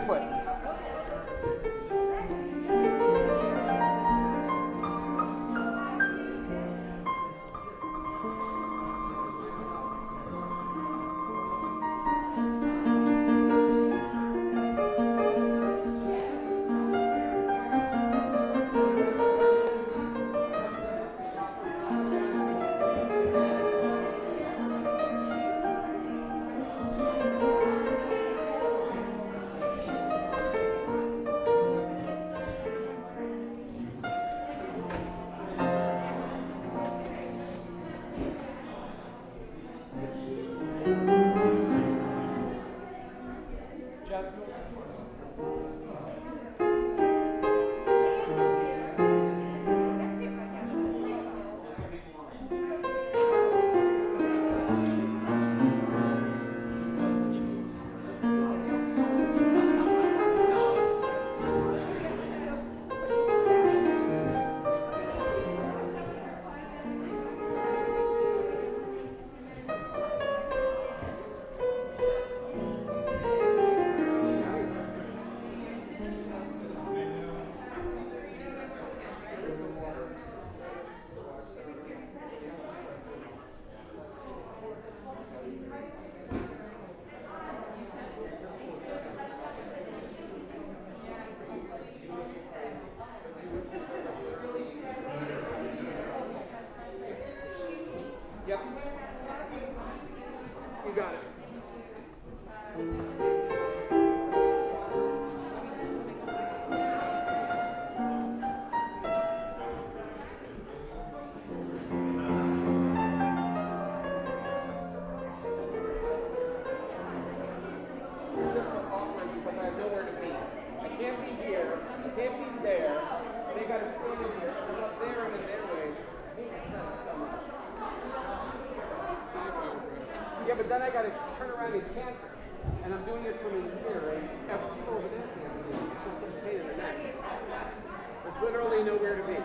input. Yep. You got it. Just so awkward because I have nowhere to be. I can't be here, I can't be there, and you got to stand in here. And I'm up there and in their way. I hate that setup so much. Yeah, but then I got to turn around and canter, and I'm doing it from in here, and people over there can't see it. It's just a pain in the neck. There's literally nowhere to be.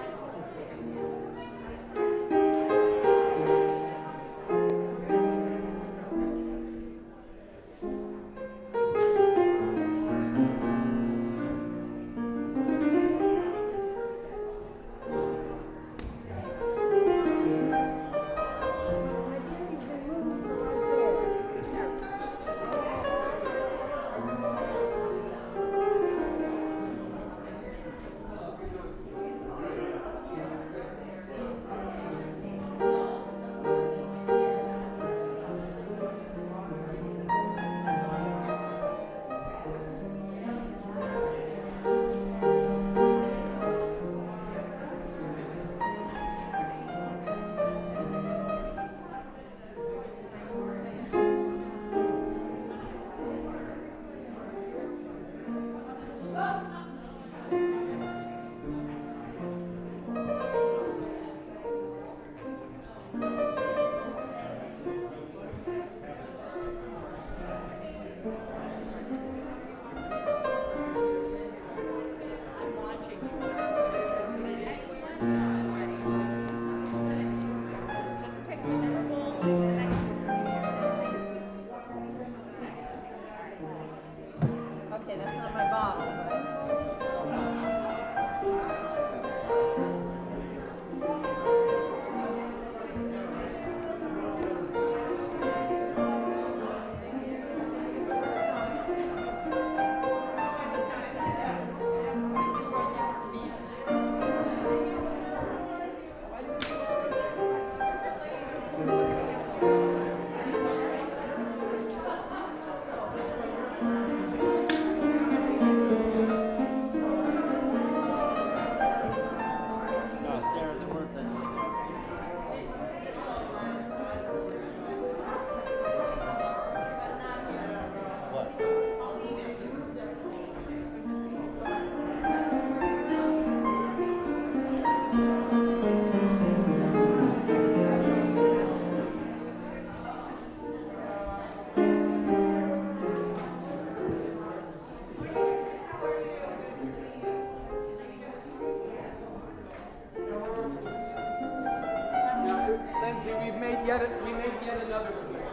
We made yet another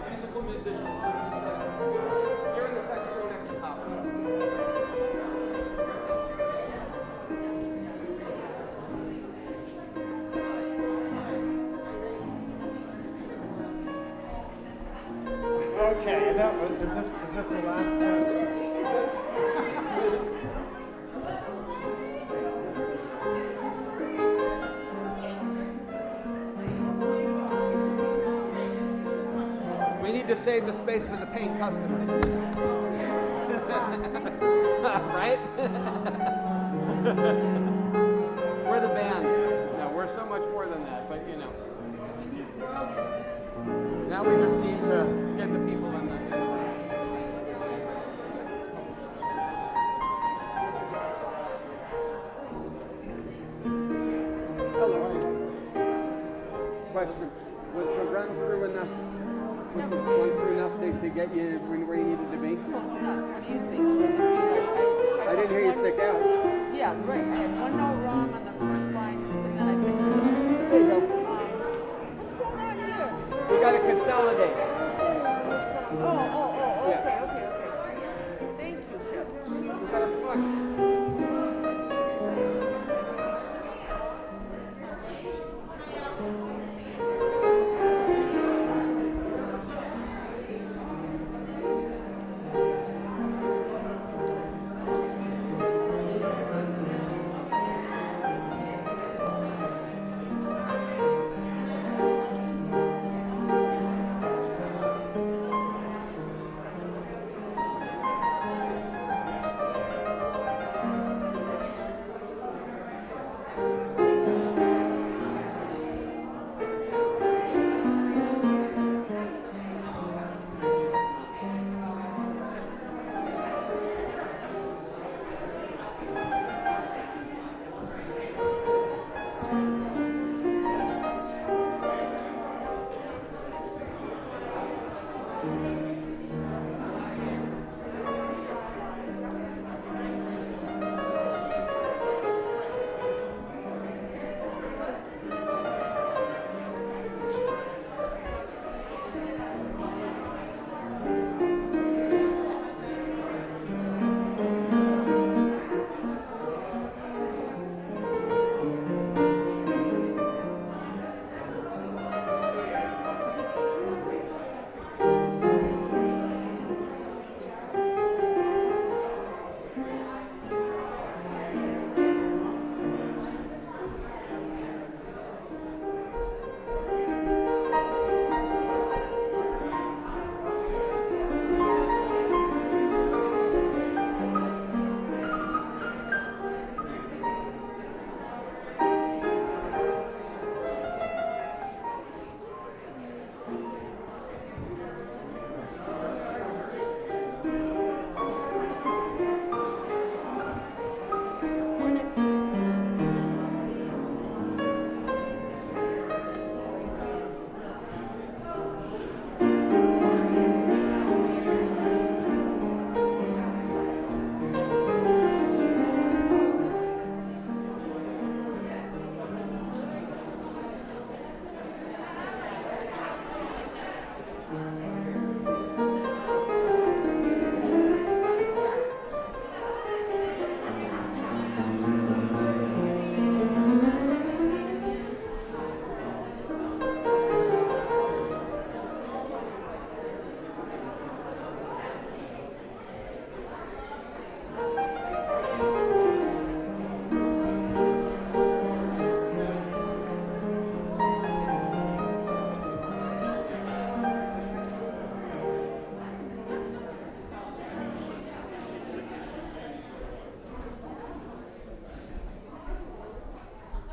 musical musician. You're in the second row next to Papa. find out, is this the last We need to save the space for the paying customers. Right? We're the band. No, we're so much more than that, but you know. Now we just need to get the people in the Hello. Question. Was the run through enough? Was the run through enough to get you where you needed to be? Close enough. What do you think? I didn't hear you stick out. Yeah, right. I had one note wrong on the first line, and then I fixed it. There you go. What's going on here? We got to consolidate. Oh. Yeah. Okay. Thank you, Chip. We got to smush.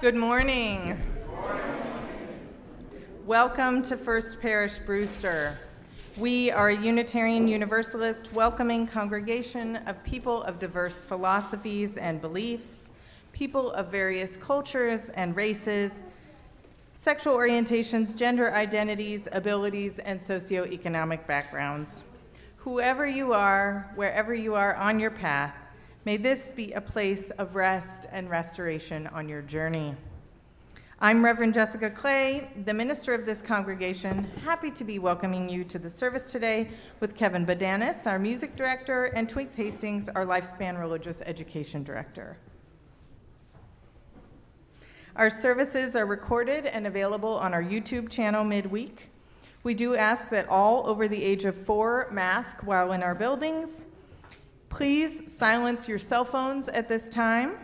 Good morning. Welcome to First Parish Brewster. We are a Unitarian Universalist welcoming congregation of people of diverse philosophies and beliefs, people of various cultures and races, sexual orientations, gender identities, abilities, and socioeconomic backgrounds. Whoever you are, wherever you are on your path, may this be a place of rest and restoration on your journey. I'm Reverend Jessica Clay, the minister of this congregation, happy to be welcoming you to the service today with Kevin Badanis, our music director, and Twiggs Hastings, our Lifespan Religious Education director. Our services are recorded and available on our YouTube channel midweek. We do ask that all over the age of 4 mask while in our buildings. Please silence your cell phones at this time.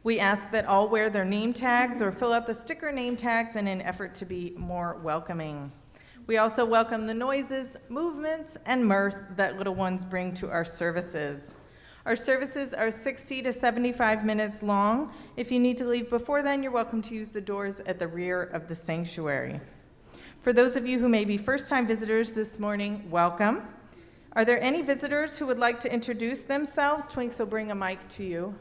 We ask that all wear their name tags or fill out the sticker name tags in an effort to be more welcoming. We also welcome the noises, movements, and mirth that little ones bring to our services. Our services are 60 to 75 minutes long. If you need to leave before then, you're welcome to use the doors at the rear of the sanctuary. For those of you who may be first-time visitors this morning, welcome. Are there any visitors who would like to introduce themselves? Twinks will bring a mic to you.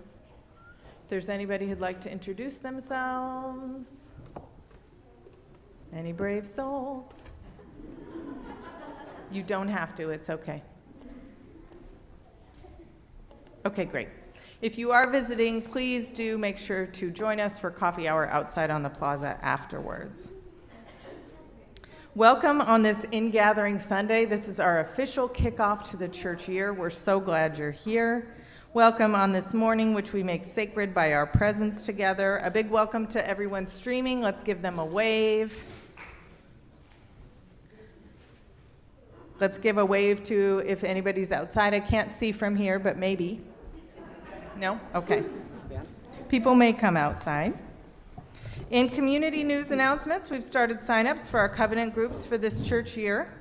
If there's anybody who'd like to introduce themselves. Any brave souls? You don't have to, it's okay. Okay, great. If you are visiting, please do make sure to join us for coffee hour outside on the plaza afterwards. Welcome on this Ingathering Sunday. This is our official kickoff to the church year. We're so glad you're here. Welcome on this morning, which we make sacred by our presence together. A big welcome to everyone streaming. Let's give them a wave. Let's give a wave to if anybody's outside. I can't see from here, but maybe. No? Okay. People may come outside. In community news announcements, we've started sign-ups for our covenant groups for this church year.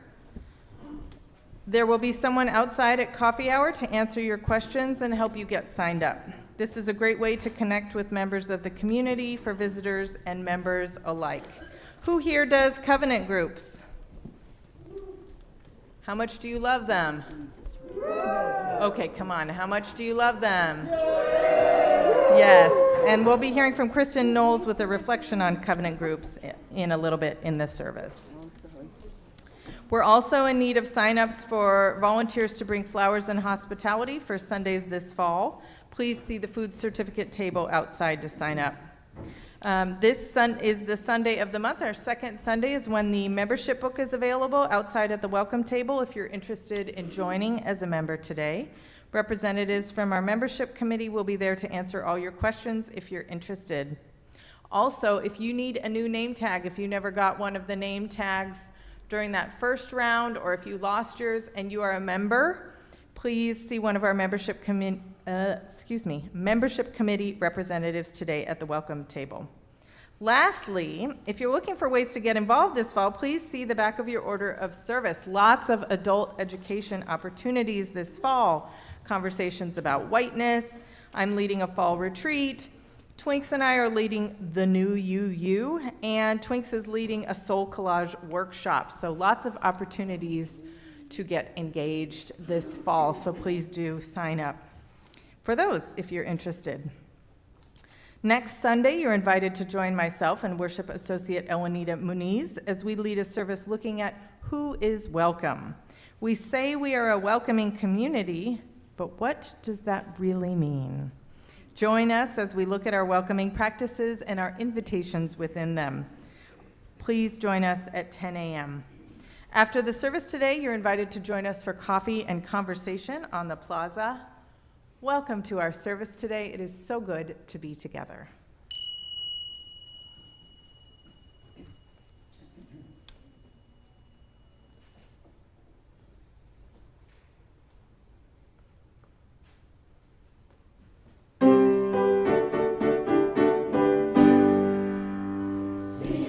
There will be someone outside at coffee hour to answer your questions and help you get signed up. This is a great way to connect with members of the community for visitors and members alike. Who here does covenant groups? How much do you love them? Okay, come on. How much do you love them? Yes, and we'll be hearing from Kristen Knowles with a reflection on covenant groups in a little bit in this service. We're also in need of sign-ups for volunteers to bring flowers and hospitality for Sundays this fall. Please see the food certificate table outside to sign up. This is the Sunday of the month. Our second Sunday is when the membership book is available outside at the welcome table if you're interested in joining as a member today. Representatives from our membership committee will be there to answer all your questions if you're interested. Also, if you need a new name tag, if you never got one of the name tags during that first round, or if you lost yours and you are a member, please see one of our membership committee representatives today at the welcome table. Lastly, if you're looking for ways to get involved this fall, please see the back of your order of service. Lots of adult education opportunities this fall. Conversations about whiteness. I'm leading a fall retreat. Twinks and I are leading the new UU, and Twinks is leading a soul collage workshop. So lots of opportunities to get engaged this fall. So please do sign up for those if you're interested. Next Sunday, you're invited to join myself and Worship Associate Elenita Muniz as we lead a service looking at who is welcome. We say we are a welcoming community, but what does that really mean? Join us as we look at our welcoming practices and our invitations within them. Please join us at 10 a.m. After the service today, you're invited to join us for coffee and conversation on the plaza. Welcome to our service today. It is so good to be together. See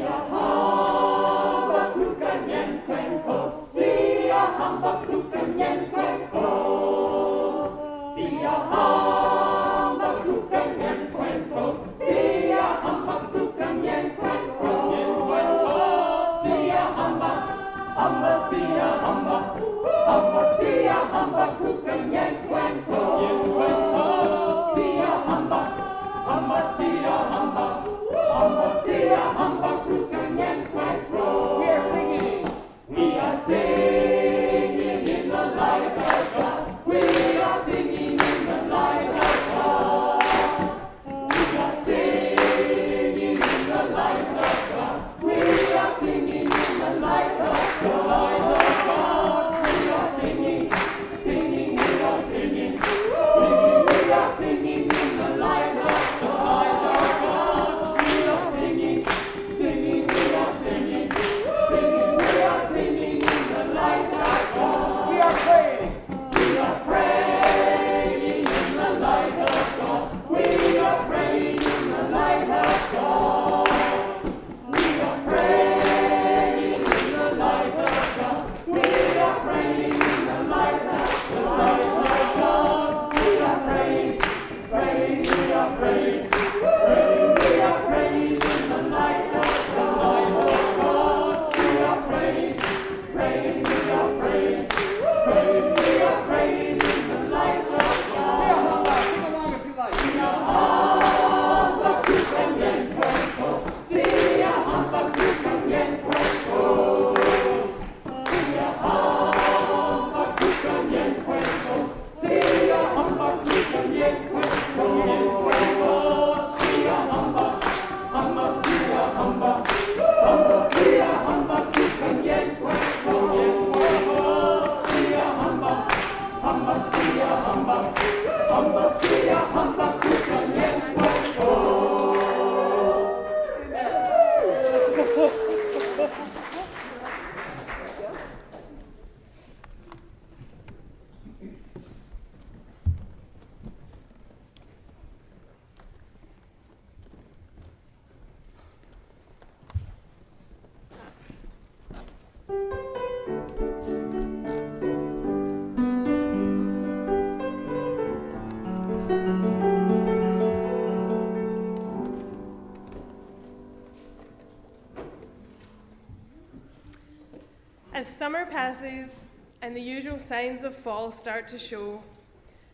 As summer passes and the usual signs of fall start to show,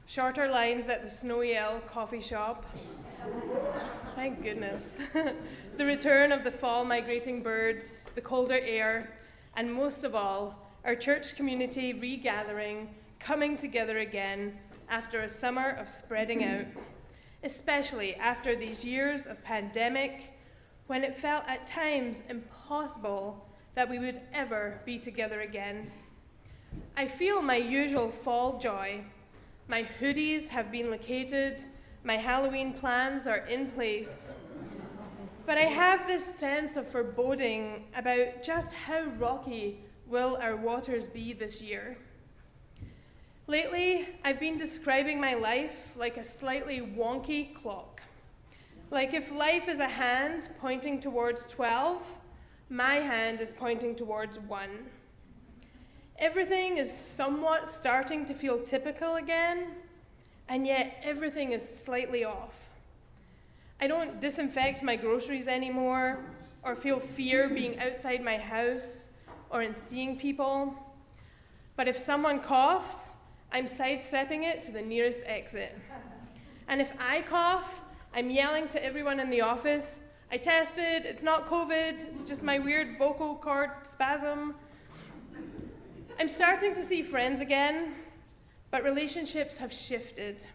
shorter lines at the Snowy Owl coffee shop, thank goodness, the return of the fall migrating birds, the colder air, and most of all, our church community regathering, coming together again after a summer of spreading out, especially after these years of pandemic, when it felt at times impossible that we would ever be together again. I feel my usual fall joy. My hoodies have been located, my Halloween plans are in place, but I have this sense of foreboding about just how rocky will our waters be this year. Lately, I've been describing my life like a slightly wonky clock. Like if life is a hand pointing towards 12, my hand is pointing towards 1. Everything is somewhat starting to feel typical again, and yet everything is slightly off. I don't disinfect my groceries anymore, or feel fear being outside my house, or in seeing people. But if someone coughs, I'm sidestepping it to the nearest exit. And if I cough, I'm yelling to everyone in the office, I tested, it's not COVID, it's just my weird vocal cord spasm. I'm starting to see friends again, but relationships have shifted.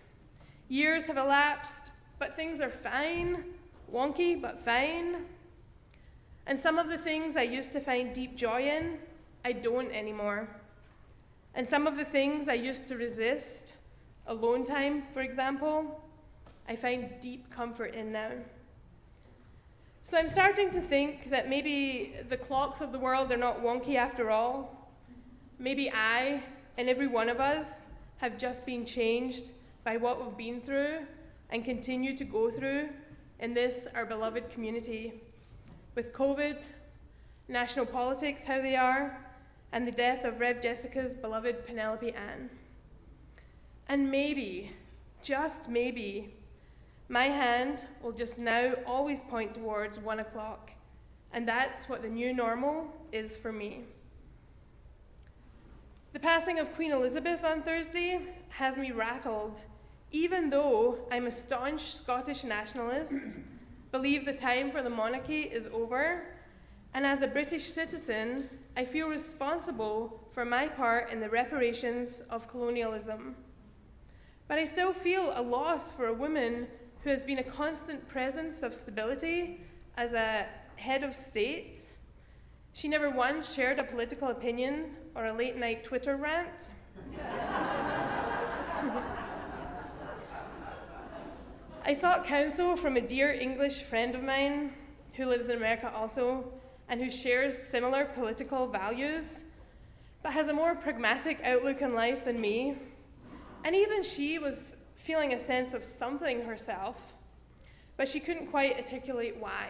Years have elapsed, but things are fine, wonky, but fine. And some of the things I used to find deep joy in, I don't anymore. And some of the things I used to resist, alone time, for example, I find deep comfort in now. So I'm starting to think that maybe the clocks of the world are not wonky after all. Maybe I, and every one of us, have just been changed by what we've been through and continue to go through in this, our beloved community. With COVID, national politics how they are, and the death of Rev Jessica's beloved Penelope Ann. And maybe, just maybe, my hand will just now always point towards 1 o'clock, and that's what the new normal is for me. The passing of Queen Elizabeth on Thursday has me rattled, even though I'm a staunch Scottish nationalist, believe the time for the monarchy is over, and as a British citizen, I feel responsible for my part in the reparations of colonialism. But I still feel a loss for a woman who has been a constant presence of stability as a head of state. She never once shared a political opinion or a late-night Twitter rant. I sought counsel from a dear English friend of mine who lives in America also, and who shares similar political values, but has a more pragmatic outlook on life than me. And even she was feeling a sense of something herself, but she couldn't quite articulate why.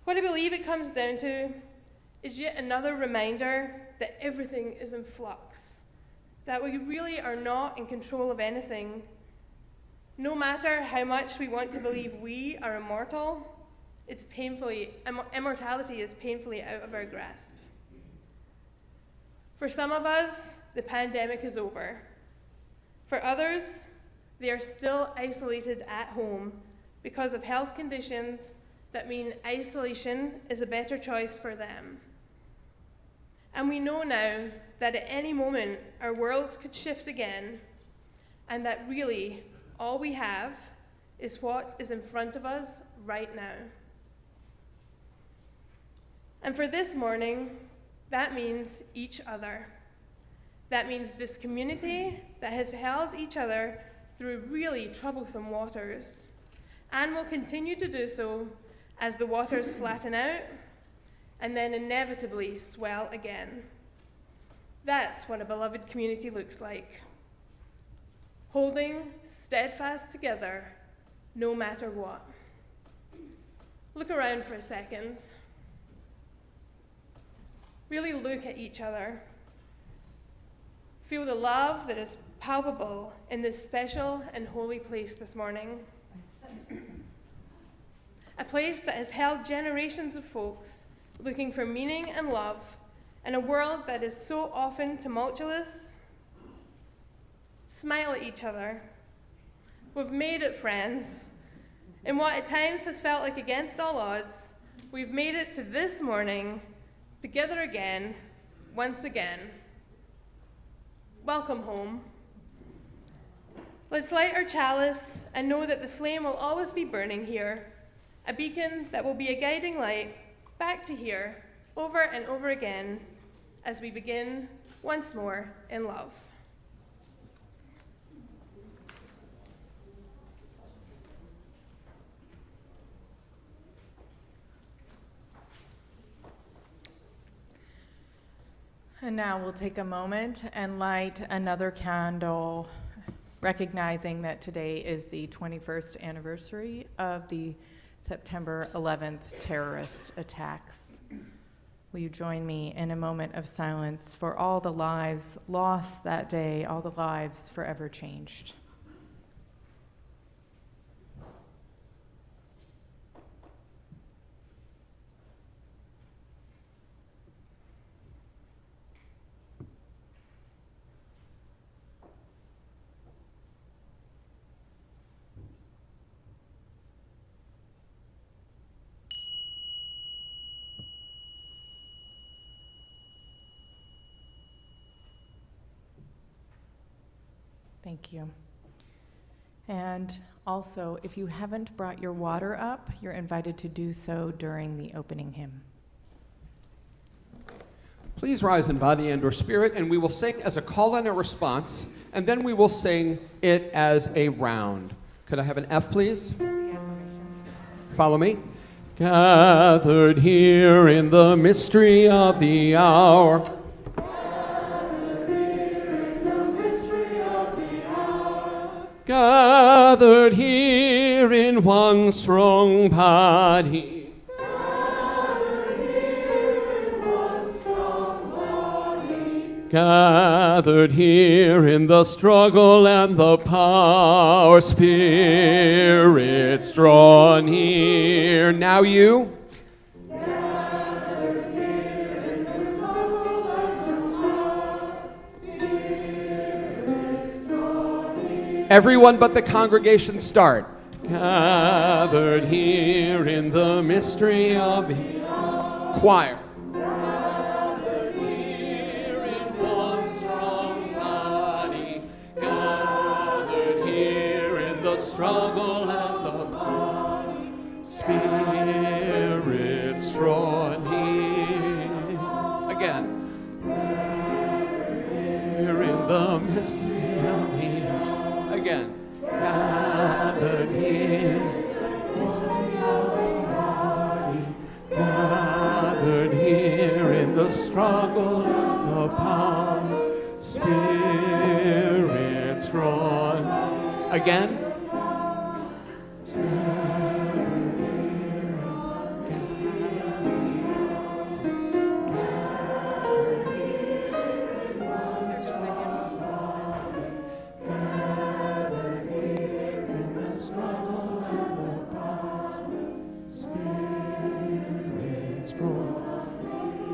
What I believe it comes down to is yet another reminder that everything is in flux, that we really are not in control of anything. No matter how much we want to believe we are immortal, immortality is painfully out of our grasp. For some of us, the pandemic is over. For others, they are still isolated at home because of health conditions that mean isolation is a better choice for them. And we know now that at any moment our worlds could shift again, and that really all we have is what is in front of us right now. And for this morning, that means each other. That means this community that has held each other through really troublesome waters, and will continue to do so as the waters flatten out and then inevitably swell again. That's what a beloved community looks like. Holding steadfast together, no matter what. Look around for a second. Really look at each other. Feel the love that is palpable in this special and holy place this morning. A place that has held generations of folks looking for meaning and love in a world that is so often tumultuous. Smile at each other. We've made it, friends. In what at times has felt like against all odds, we've made it to this morning, together again, once again. Welcome home. Let's light our chalice and know that the flame will always be burning here, a beacon that will be a guiding light back to here, over and over again, as we begin once more in love. And now we'll take a moment and light another candle, recognizing that today is the 21st anniversary of the September 11th terrorist attacks. Will you join me in a moment of silence for all the lives lost that day, all the lives forever changed? Thank you. And also, if you haven't brought your water up, you're invited to do so during the opening hymn. Please rise in body and or spirit, and we will sing as a call and a response, and then we will sing it as a round. Could I have an F, please? Follow me. Gathered here in the mystery of the hour. Gathered here in one strong body. Gathered here in one strong body. Gathered here in the struggle and the power. Spirits draw near. Now you. Everyone but the congregation start. Gathered here in the mystery of the choir. Gathered here in one strong body. Gathered here in the struggle and the body. Spirits draw near. Again. Here in the mystery of the again. Gathered here, mystery of the body. Gathered here in the struggle, the power, spirits drawn. Again.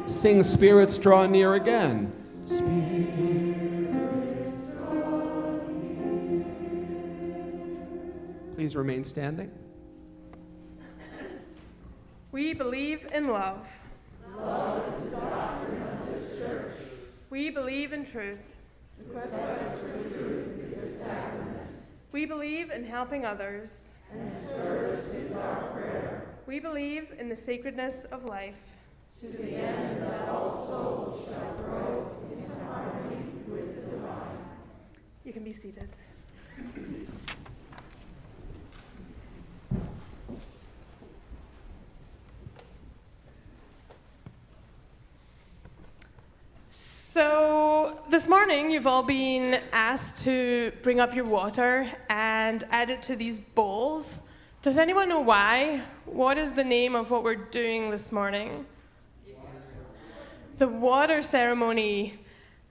Sing spirits draw near again. Please remain standing. We believe in love. Love is the doctrine of this church. We believe in truth. The quest for truth is a sacrament. We believe in helping others. And service is our prayer. We believe in the sacredness of life. To the end that all souls shall grow into harmony with the divine. You can be seated. So this morning, you've all been asked to bring up your water and add it to these bowls. Does anyone know why? What is the name of what we're doing this morning? The water ceremony.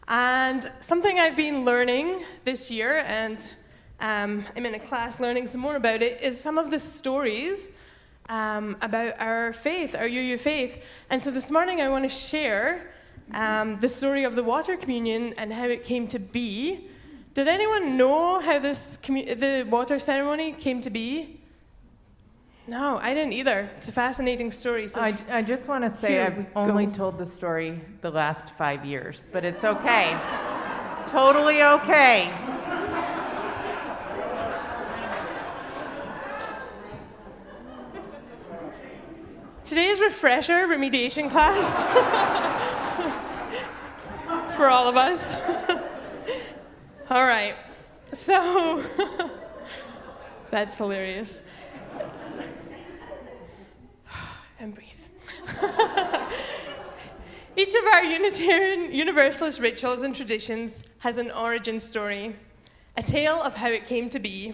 And something I've been learning this year, and I'm in a class learning some more about it, is some of the stories about our faith, our UU faith. And so this morning I want to share the story of the water communion and how it came to be. Did anyone know how the water ceremony came to be? No, I didn't either. It's a fascinating story. So I just want to say I've only told the story the last 5 years, but it's okay. It's totally okay. Today's refresher remediation class for all of us. All right, so that's hilarious. And breathe. Each of our Unitarian Universalist rituals and traditions has an origin story, a tale of how it came to be.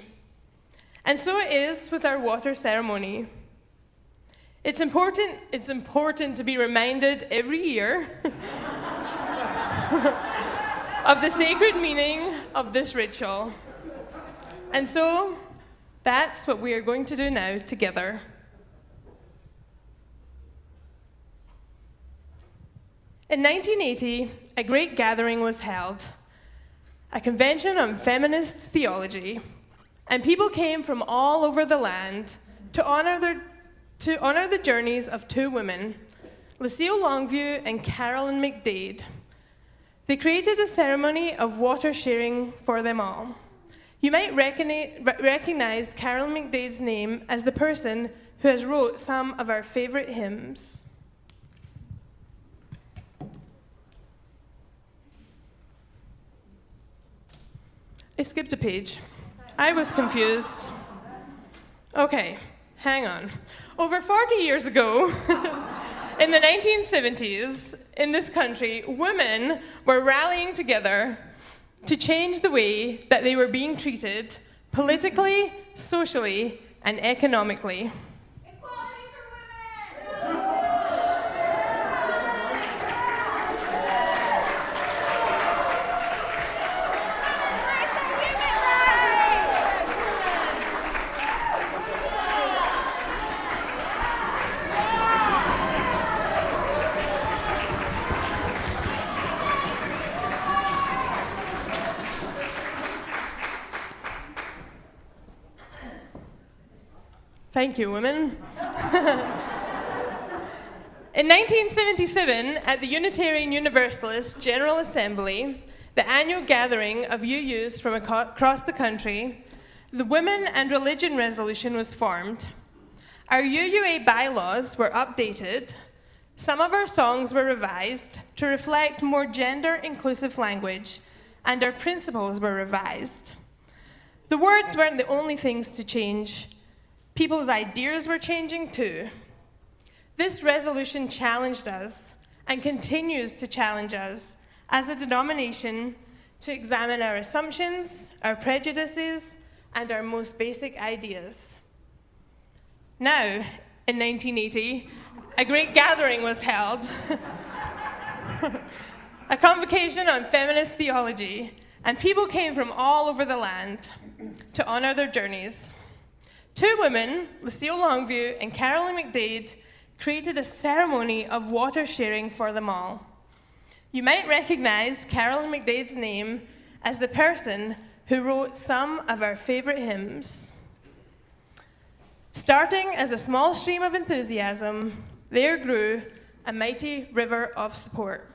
And so it is with our water ceremony. It's important to be reminded every year of the sacred meaning of this ritual. And so that's what we are going to do now together. In 1980, a great gathering was held, a convention on feminist theology, and people came from all over the land to honor the journeys of two women, Lucille Longview and Carolyn McDade. They created a ceremony of water sharing for them all. You might recognize Carolyn McDade's name as the person who has wrote some of our favorite hymns. I skipped a page. I was confused. Okay, hang on. Over 40 years ago, in the 1970s, in this country, women were rallying together to change the way that they were being treated politically, socially, and economically. Equality for women! Thank you, women. In 1977, at the Unitarian Universalist General Assembly, the annual gathering of UUs from across the country, the Women and Religion Resolution was formed. Our UUA bylaws were updated. Some of our songs were revised to reflect more gender-inclusive language, and our principles were revised. The words weren't the only things to change. People's ideas were changing too. This resolution challenged us and continues to challenge us as a denomination to examine our assumptions, our prejudices, and our most basic ideas. Now, in 1980, a great gathering was held, a convocation on feminist theology, and people came from all over the land to honor their journeys. Two women, Lucille Longview and Carolyn McDade, created a ceremony of water sharing for them all. You might recognize Carolyn McDade's name as the person who wrote some of our favorite hymns. Starting as a small stream of enthusiasm, there grew a mighty river of support.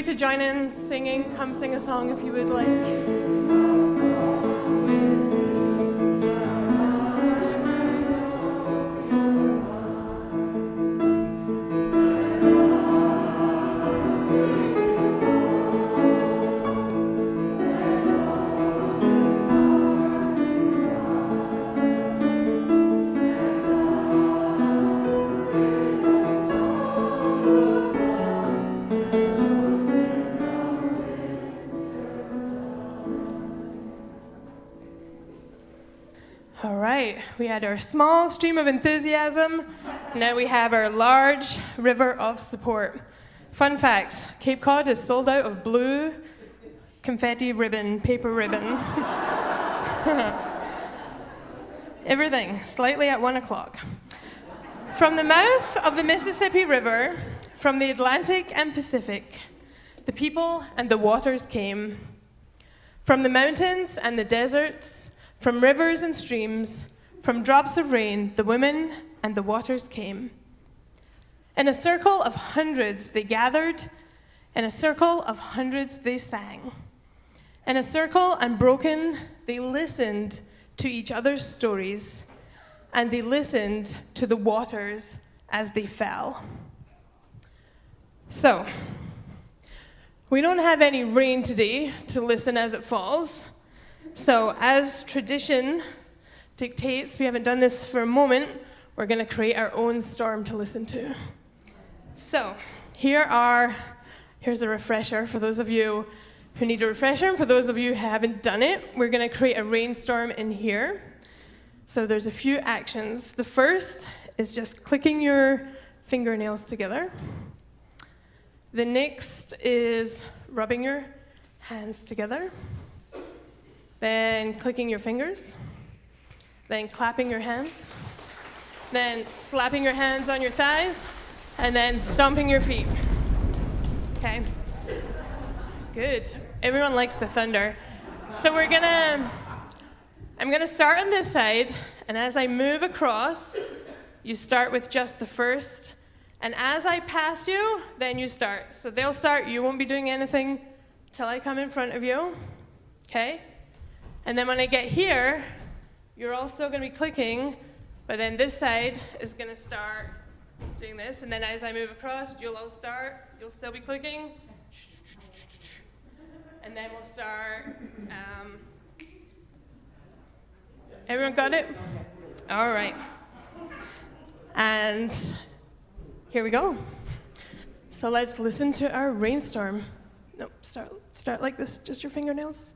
free to join in singing. Come sing a song if you would like. All right, we had our small stream of enthusiasm. Now we have our large river of support. Fun fact, Cape Cod is sold out of blue confetti ribbon, paper ribbon. Everything, slightly at 1 o'clock. From the mouth of the Mississippi River, from the Atlantic and Pacific, the people and the waters came. From the mountains and the deserts, from rivers and streams, from drops of rain, the women and the waters came. In a circle of hundreds they gathered, in a circle of hundreds they sang. In a circle unbroken, they listened to each other's stories, and they listened to the waters as they fell. So, we don't have any rain today to listen as it falls. So as tradition dictates, we haven't done this for a moment, we're going to create our own storm to listen to. So here's a refresher for those of you who need a refresher, and for those of you who haven't done it, we're going to create a rainstorm in here. So there's a few actions. The first is just clicking your fingernails together. The next is rubbing your hands together. Then clicking your fingers, then clapping your hands, then slapping your hands on your thighs, and then stomping your feet. Okay? Good. Everyone likes the thunder. So I'm gonna start on this side, and as I move across, you start with just the first, and as I pass you, then you start. So they'll start, you won't be doing anything till I come in front of you, okay? And then when I get here, you're all still going to be clicking, but then this side is going to start doing this. And then as I move across, you'll all start. You'll still be clicking. And then we'll start. Everyone got it? All right. And here we go. So let's listen to our rainstorm. No, start like this, just your fingernails.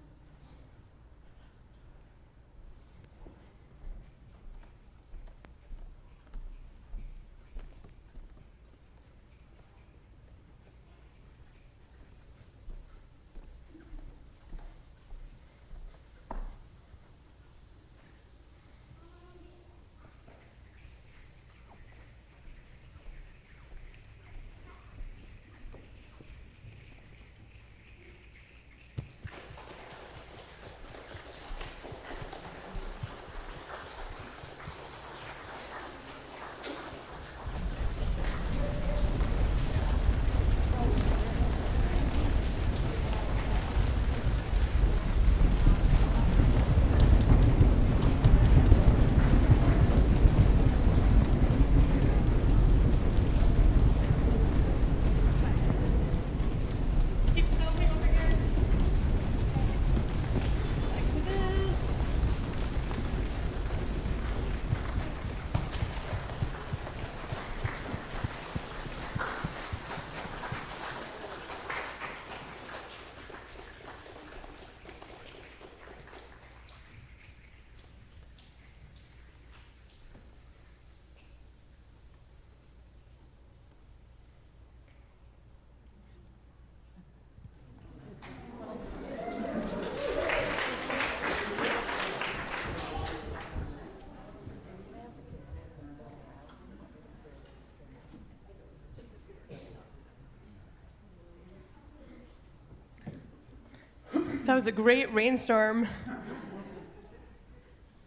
That was a great rainstorm.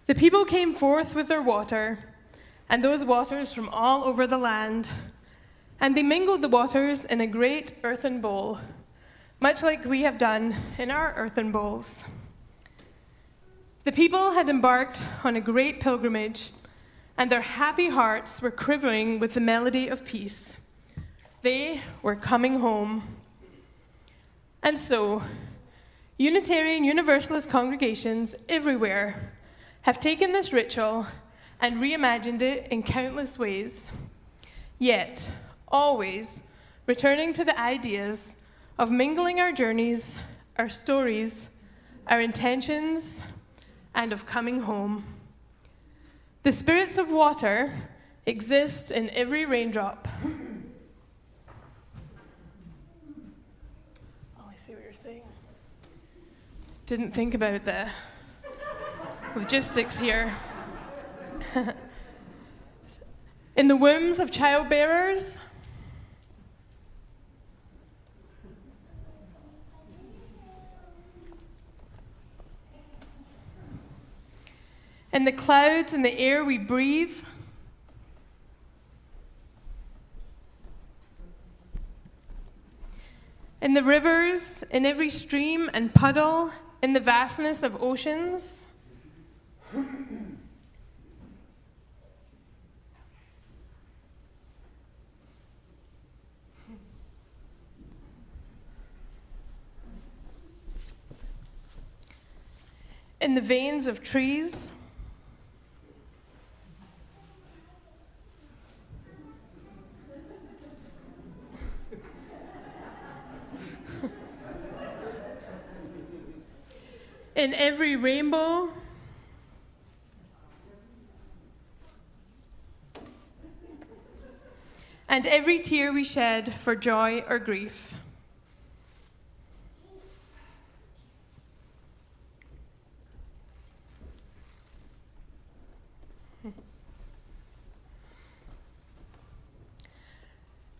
The people came forth with their water, and those waters from all over the land, and they mingled the waters in a great earthen bowl. much like we have done in our earthen bowls. The people had embarked on a great pilgrimage, and their happy hearts were quivering with the melody of peace. They were coming home. And so, Unitarian Universalist congregations everywhere have taken this ritual and reimagined it in countless ways, yet always returning to the ideas of mingling our journeys, our stories, our intentions, and of coming home. The spirits of water exist in every raindrop. Oh, I see what you're saying. Didn't think about the logistics here. In the wombs of childbearers, in the clouds and the air we breathe, in the rivers, in every stream and puddle, in the vastness of oceans. In the veins of trees. In every rainbow. And every tear we shed for joy or grief.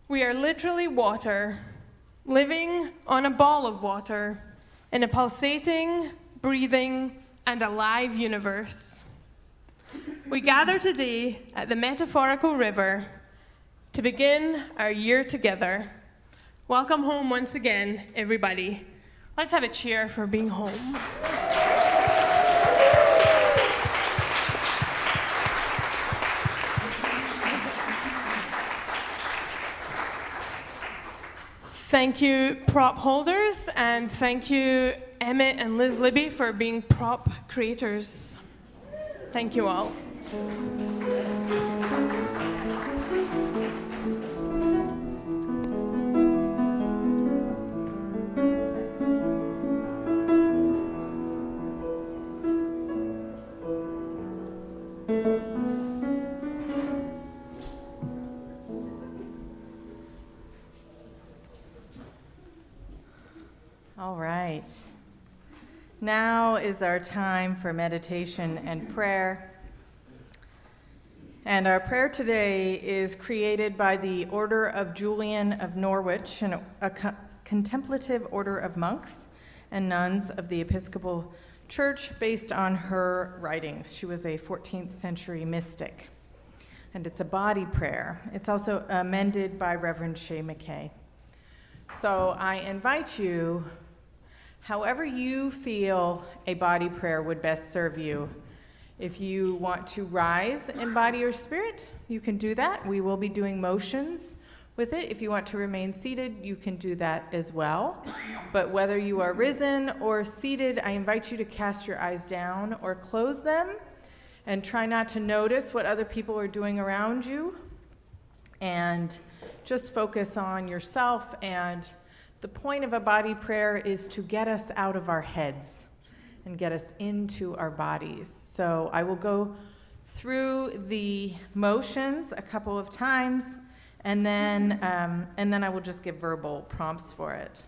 We are literally water, living on a ball of water in a pulsating, breathing, and alive universe. We gather today at the metaphorical river to begin our year together. Welcome home once again, everybody. Let's have a cheer for being home. Thank you, prop holders, and thank you, Emmett and Liz Libby, for being prop creators. Thank you all. All right. Now is our time for meditation and prayer. And our prayer today is created by the Order of Julian of Norwich, a contemplative order of monks and nuns of the Episcopal Church based on her writings. She was a 14th century mystic. And it's a body prayer. It's also amended by Reverend Shea McKay. So I invite you, however you feel a body prayer would best serve you. If you want to rise in body or spirit, you can do that. We will be doing motions with it. If you want to remain seated, you can do that as well. But whether you are risen or seated, I invite you to cast your eyes down or close them and try not to notice what other people are doing around you. And just focus on yourself. And the point of a body prayer is to get us out of our heads and get us into our bodies. So I will go through the motions a couple of times, and then I will just give verbal prompts for it.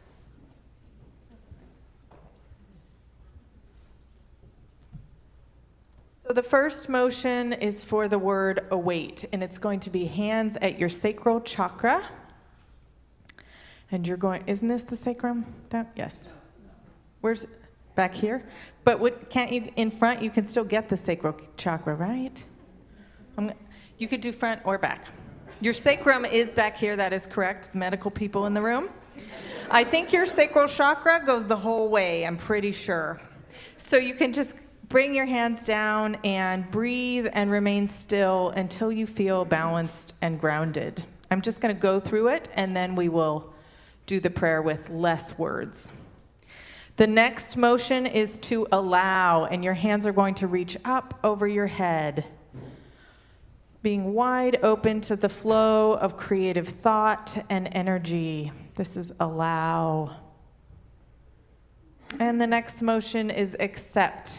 So the first motion is for the word await, and it's going to be hands at your sacral chakra. And you're going, isn't this the sacrum? Yes. Where's, back here? But what, can't you, in front, you can still get the sacral chakra, right? You could do front or back. Your sacrum is back here, that is correct, medical people in the room. I think your sacral chakra goes the whole way, I'm pretty sure. So you can just bring your hands down and breathe and remain still until you feel balanced and grounded. I'm just going to go through it, and then we will do the prayer with less words. The next motion is to allow, and your hands are going to reach up over your head, being wide open to the flow of creative thought and energy. This is allow. And the next motion is accept.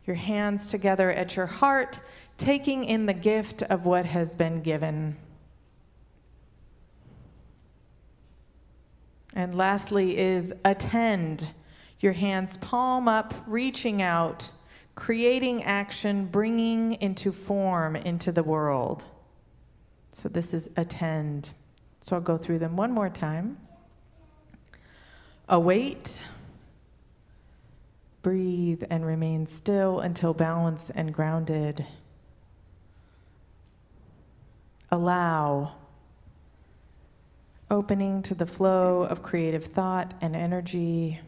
Your hands together at your heart, taking in the gift of what has been given. And lastly is attend. Your hands palm up, reaching out, creating action, bringing into form into the world. So this is attend. So I'll go through them one more time. Await. Breathe and remain still until balanced and grounded. Allow. Opening to the flow of creative thought and energy.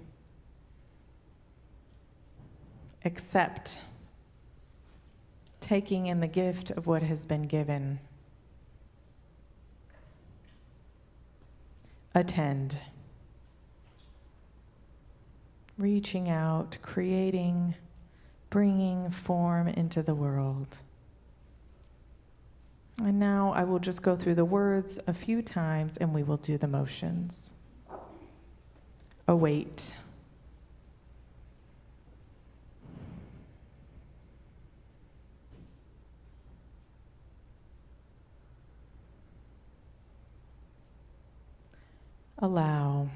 Accept. Taking in the gift of what has been given. Attend. Reaching out, creating, bringing form into the world. And now I will just go through the words a few times and we will do the motions. Await. Allow.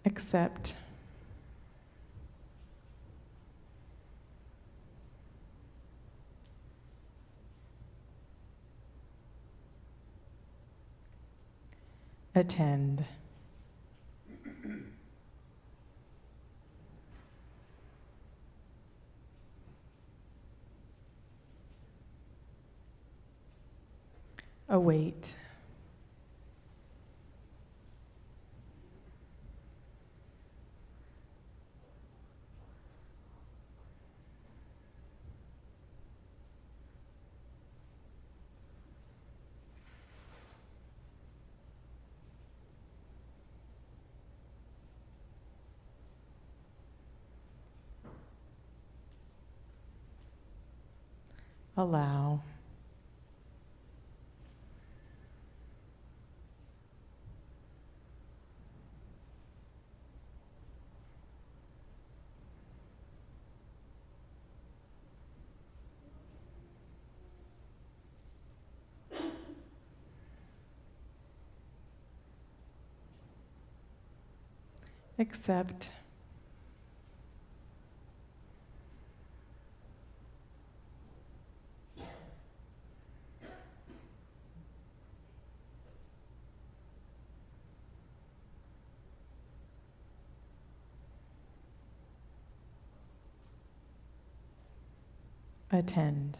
Accept. Attend. Await. Allow. Accept. Attend.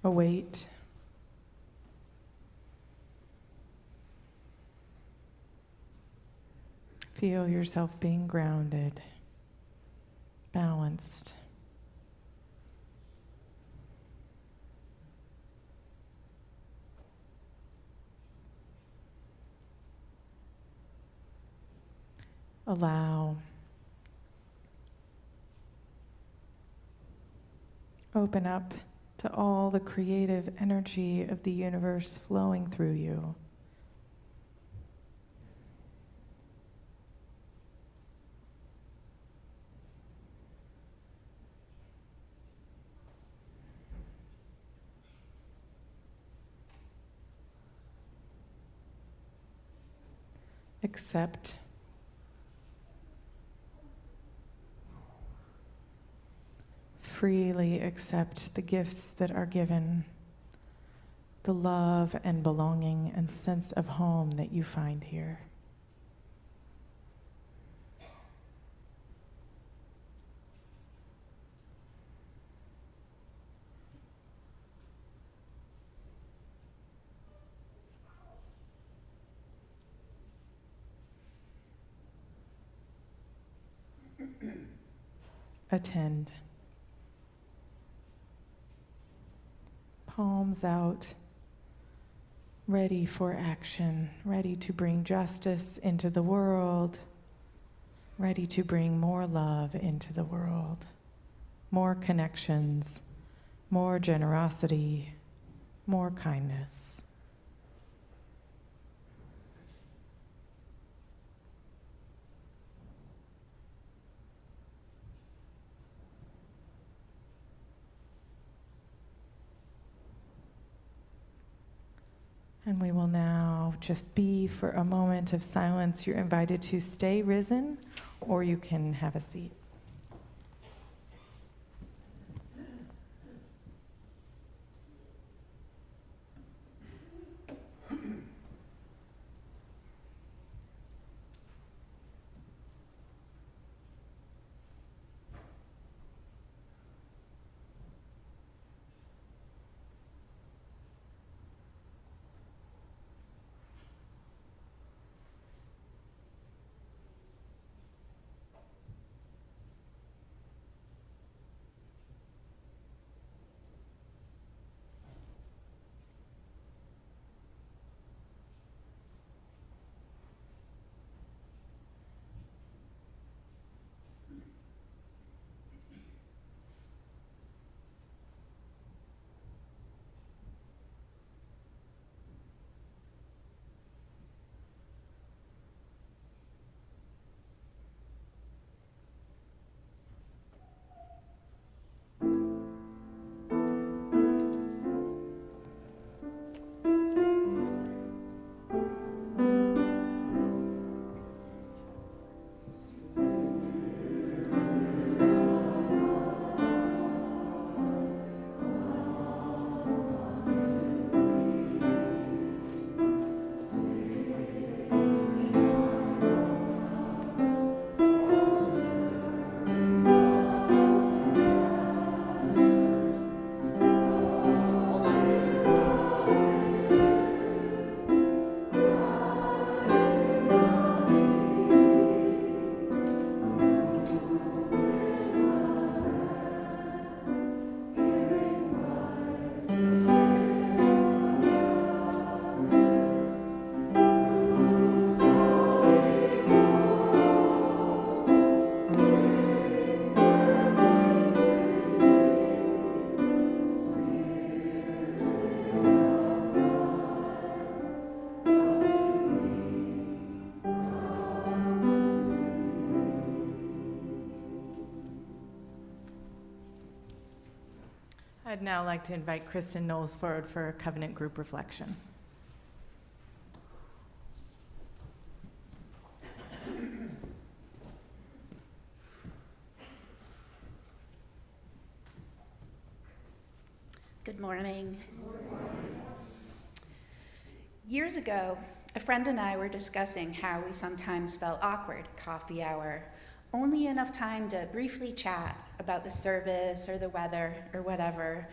Await. Feel yourself being grounded, balanced. Allow. Open up to all the creative energy of the universe flowing through you. accept. Freely accept the gifts that are given, the love and belonging and sense of home that you find here. Attend. Palms out, ready for action, ready to bring justice into the world, ready to bring more love into the world, more connections, more generosity, more kindness. And we will now just be for a moment of silence. You're invited to stay risen, or you can have a seat. I'd now like to invite Kristen Knowles forward for a covenant group reflection. Good morning. Years ago, a friend and I were discussing how we sometimes felt awkward coffee hour, only enough time to briefly chat about the service or the weather or whatever,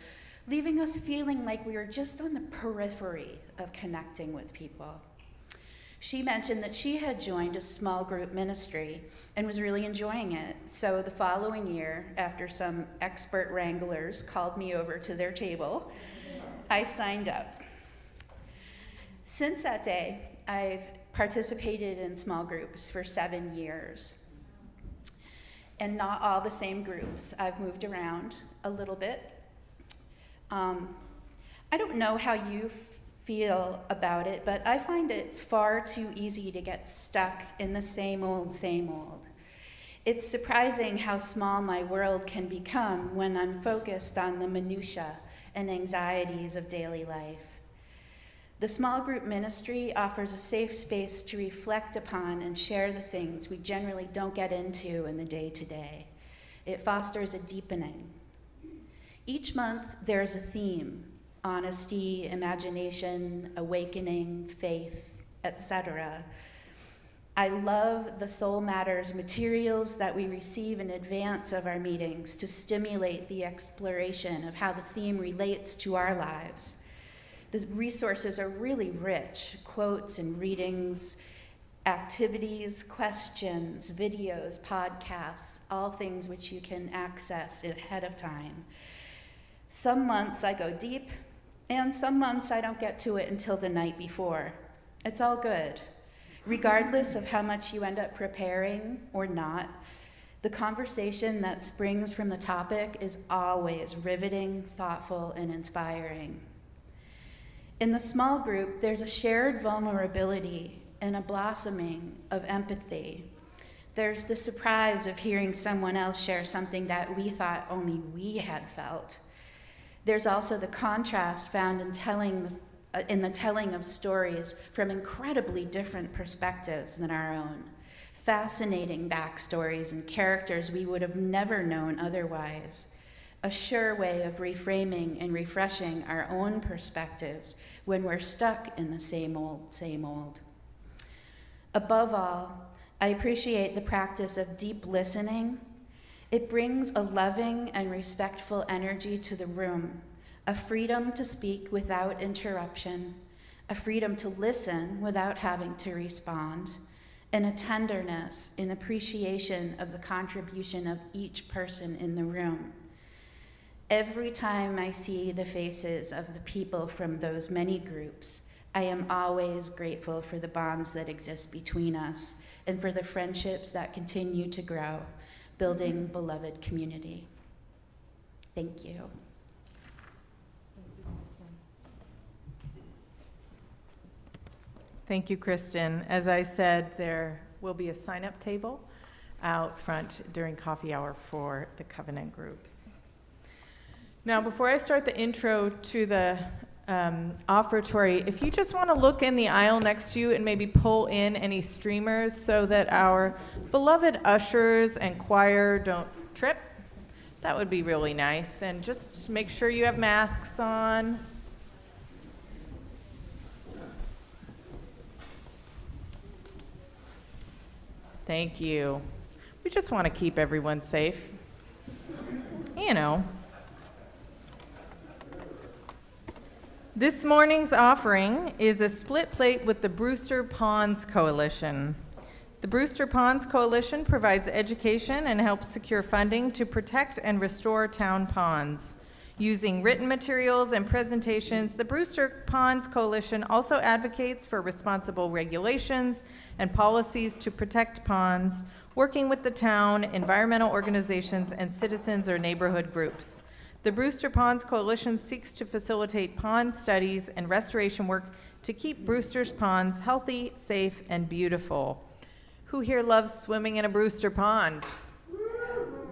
leaving us feeling like we were just on the periphery of connecting with people. She mentioned that she had joined a small group ministry and was really enjoying it. So the following year, after some expert wranglers called me over to their table, I signed up. Since that day, I've participated in small groups for 7 years. And not all the same groups. I've moved around a little bit. I don't know how you feel about it, but I find it far too easy to get stuck in the same old, same old. It's surprising how small my world can become when I'm focused on the minutia and anxieties of daily life. The small group ministry offers a safe space to reflect upon and share the things we generally don't get into in the day-to-day. It fosters a deepening. Each month, there's a theme: honesty, imagination, awakening, faith, etc. I love the Soul Matters materials that we receive in advance of our meetings to stimulate the exploration of how the theme relates to our lives. The resources are really rich: quotes and readings, activities, questions, videos, podcasts, all things which you can access ahead of time. Some months I go deep, and some months I don't get to it until the night before. It's all good. Regardless of how much you end up preparing or not, the conversation that springs from the topic is always riveting, thoughtful, and inspiring. In the small group, there's a shared vulnerability and a blossoming of empathy. There's the surprise of hearing someone else share something that we thought only we had felt. There's also the contrast found in the telling of stories from incredibly different perspectives than our own. Fascinating backstories and characters we would have never known otherwise. A sure way of reframing and refreshing our own perspectives when we're stuck in the same old, same old. Above all, I appreciate the practice of deep listening. It brings a loving and respectful energy to the room, a freedom to speak without interruption, a freedom to listen without having to respond, and a tenderness in appreciation of the contribution of each person in the room. Every time I see the faces of the people from those many groups, I am always grateful for the bonds that exist between us and for the friendships that continue to grow, building beloved community. Thank you. Thank you, Kristen. As I said, there will be a sign-up table out front during coffee hour for the Covenant groups. Now, before I start the intro to the offertory, if you just want to look in the aisle next to you and maybe pull in any streamers so that our beloved ushers and choir don't trip, that would be really nice. And just make sure you have masks on. Thank you. We just want to keep everyone safe. You know. This morning's offering is a split plate with the Brewster Ponds Coalition. The Brewster Ponds Coalition provides education and helps secure funding to protect and restore town ponds. Using written materials and presentations, the Brewster Ponds Coalition also advocates for responsible regulations and policies to protect ponds, working with the town, environmental organizations, and citizens or neighborhood groups. The Brewster Ponds Coalition seeks to facilitate pond studies and restoration work to keep Brewster's ponds healthy, safe, and beautiful. Who here loves swimming in a Brewster pond?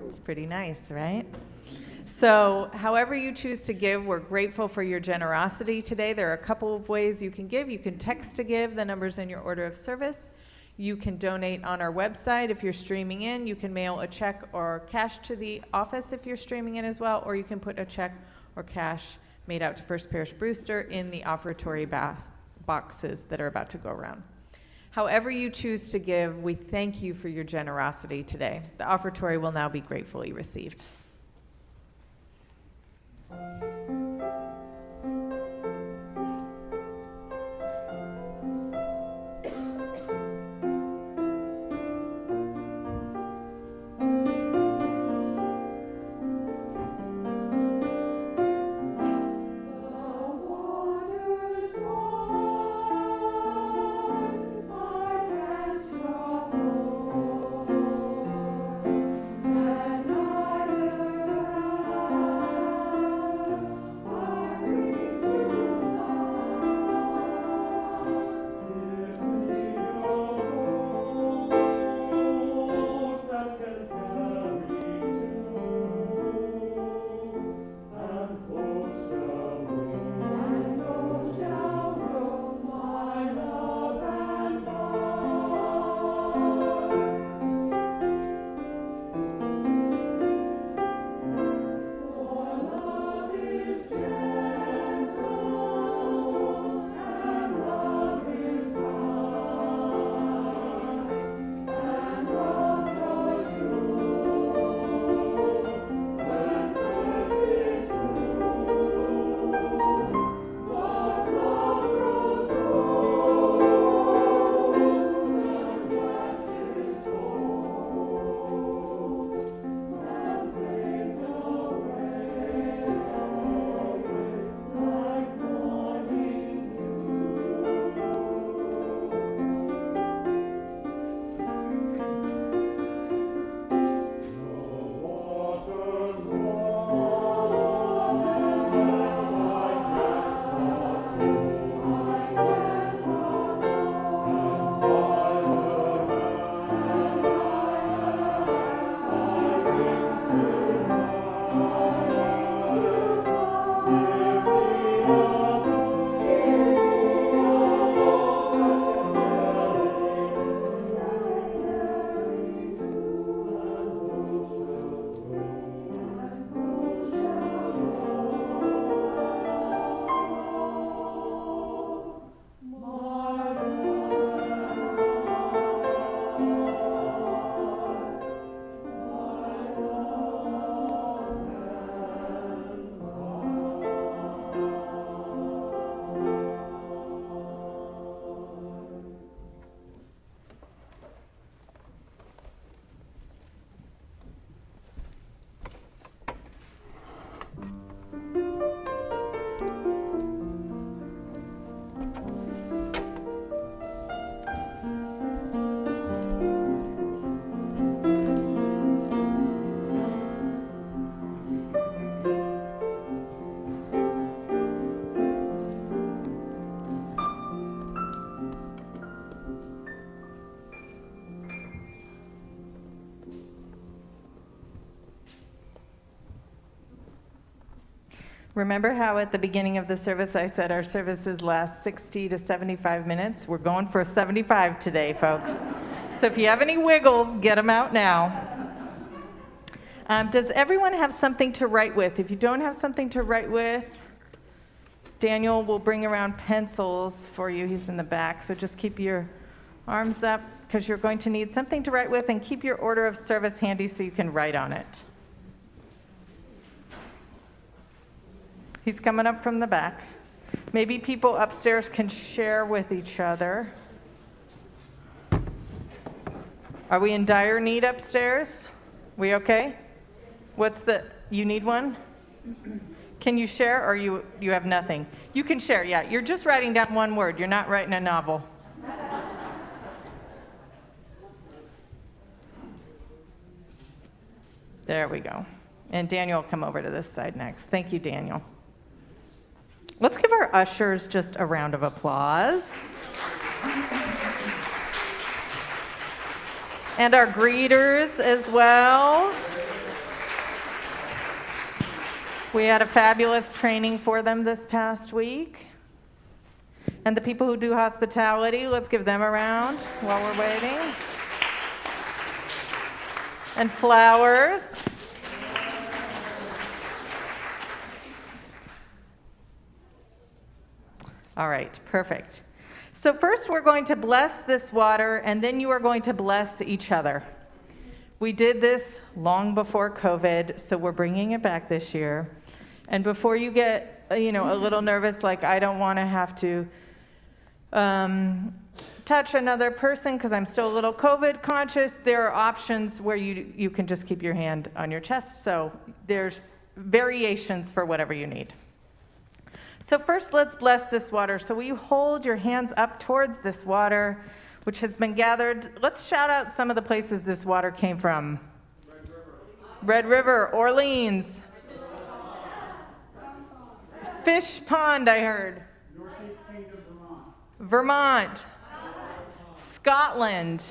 It's pretty nice, right? So however you choose to give, we're grateful for your generosity today. There are a couple of ways you can give. You can text to give, the number's in your order of service. You can donate on our website if you're streaming in. You can mail a check or cash to the office if you're streaming in as well, or you can put a check or cash made out to First Parish Brewster in the offertory boxes that are about to go around. However you choose to give, we thank you for your generosity today. The offertory will now be gratefully received. Remember how at the beginning of the service I said our services last 60 to 75 minutes? We're going for 75 today, folks. So if you have any wiggles, get them out now. Does everyone have something to write with? If you don't have something to write with, Daniel will bring around pencils for you. He's in the back, so just keep your arms up because you're going to need something to write with, and keep your order of service handy so you can write on it. He's coming up from the back. Maybe people upstairs can share with each other. Are we in dire need upstairs? We okay? You need one? Can you share, or you have nothing? You can share, yeah. You're just writing down one word. You're not writing a novel. There we go. And Daniel will come over to this side next. Thank you, Daniel. Let's give our ushers just a round of applause. And our greeters as well. We had a fabulous training for them this past week. And the people who do hospitality, let's give them a round while we're waiting. And flowers. All right, perfect. So first we're going to bless this water, and then you are going to bless each other. We did this long before COVID, so we're bringing it back this year. And before you get, a little nervous, like I don't want to have to touch another person because I'm still a little COVID conscious, there are options where you can just keep your hand on your chest. So there's variations for whatever you need. So first, let's bless this water. So will you hold your hands up towards this water, which has been gathered? Let's shout out some of the places this water came from. Red River, Orleans. Fish Pond, I heard. Northeast Kingdom, Vermont. Scotland.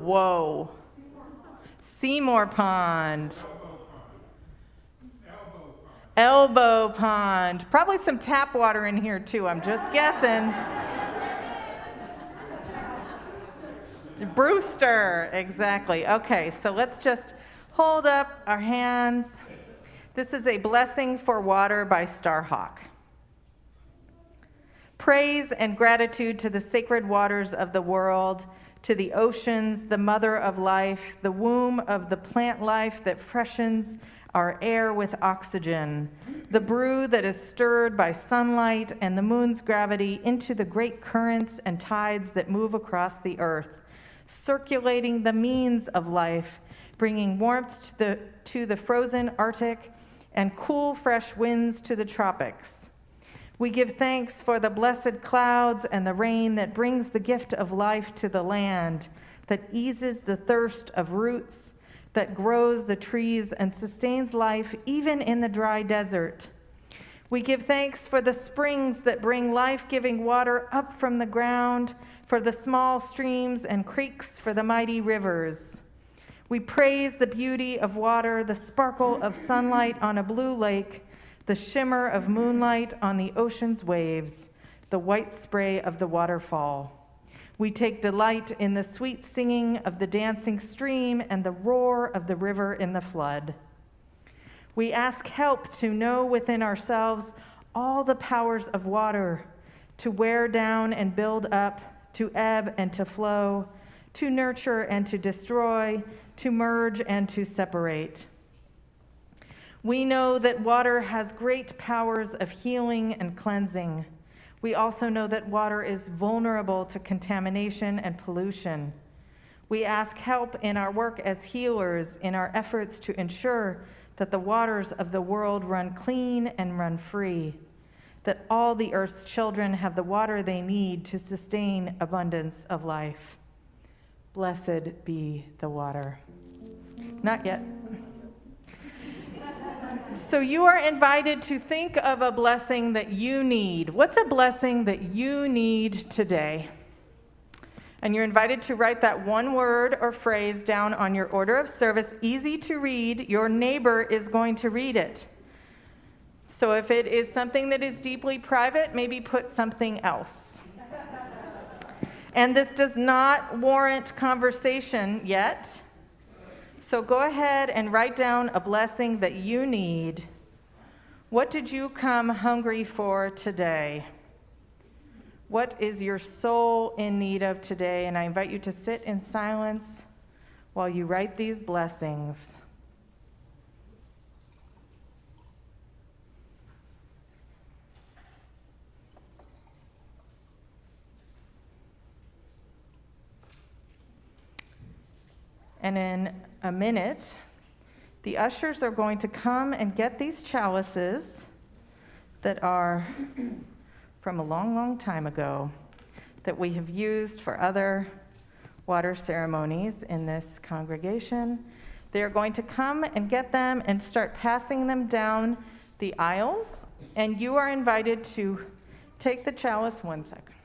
Whoa. Seymour Pond. Elbow Pond. Probably some tap water in here too, I'm just guessing. Brewster, exactly. Okay, so let's just hold up our hands. This is a blessing for water by Starhawk. Praise and gratitude to the sacred waters of the world, to the oceans, the mother of life, the womb of the plant life that freshens our air with oxygen, the brew that is stirred by sunlight and the moon's gravity into the great currents and tides that move across the earth, circulating the means of life, bringing warmth to the frozen Arctic and cool, fresh winds to the tropics. We give thanks for the blessed clouds and the rain that brings the gift of life to the land, that eases the thirst of roots, that grows the trees and sustains life even in the dry desert. We give thanks for the springs that bring life-giving water up from the ground, for the small streams and creeks, for the mighty rivers. We praise the beauty of water, the sparkle of sunlight on a blue lake, the shimmer of moonlight on the ocean's waves, the white spray of the waterfall. We take delight in the sweet singing of the dancing stream and the roar of the river in the flood. We ask help to know within ourselves all the powers of water, to wear down and build up, to ebb and to flow, to nurture and to destroy, to merge and to separate. We know that water has great powers of healing and cleansing. We also know that water is vulnerable to contamination and pollution. We ask help in our work as healers in our efforts to ensure that the waters of the world run clean and run free, that all the earth's children have the water they need to sustain abundance of life. Blessed be the water. Not yet. So you are invited to think of a blessing that you need. What's a blessing that you need today? And you're invited to write that one word or phrase down on your order of service, easy to read. Your neighbor is going to read it. So if it is something that is deeply private, maybe put something else. And this does not warrant conversation yet. So go ahead and write down a blessing that you need. What did you come hungry for today? What is your soul in need of today? And I invite you to sit in silence while you write these blessings. And in a minute, the ushers are going to come and get these chalices that are from a long, long time ago that we have used for other water ceremonies in this congregation. They are going to come and get them and start passing them down the aisles. And you are invited to take the chalice, one second,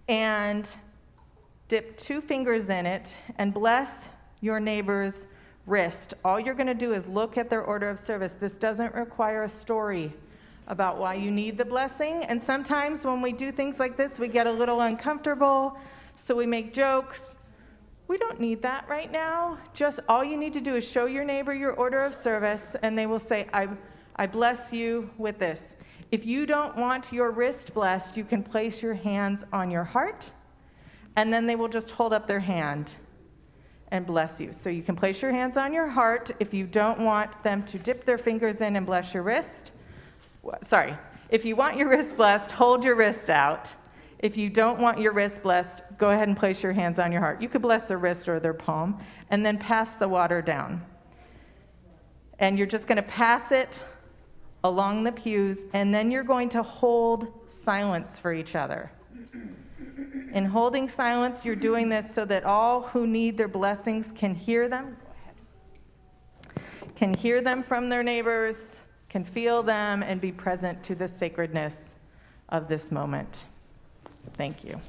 and dip 2 fingers in it and bless your neighbor's wrist. All you're going to do is look at their order of service. This doesn't require a story about why you need the blessing. And sometimes when we do things like this, we get a little uncomfortable, so we make jokes. We don't need that right now. Just all you need to do is show your neighbor your order of service, and they will say, I bless you with this. If you don't want your wrist blessed, you can place your hands on your heart, and then they will just hold up their hand and bless you. So you can place your hands on your heart if you don't want them to dip their fingers in and bless your wrist. Sorry, if you want your wrist blessed, hold your wrist out. If you don't want your wrist blessed, go ahead and place your hands on your heart. You could bless their wrist or their palm, and then pass the water down. And you're just going to pass it along the pews, and then you're going to hold silence for each other. In holding silence, you're doing this so that all who need their blessings can hear them. Can hear them from their neighbors, can feel them, and be present to the sacredness of this moment. Thank you.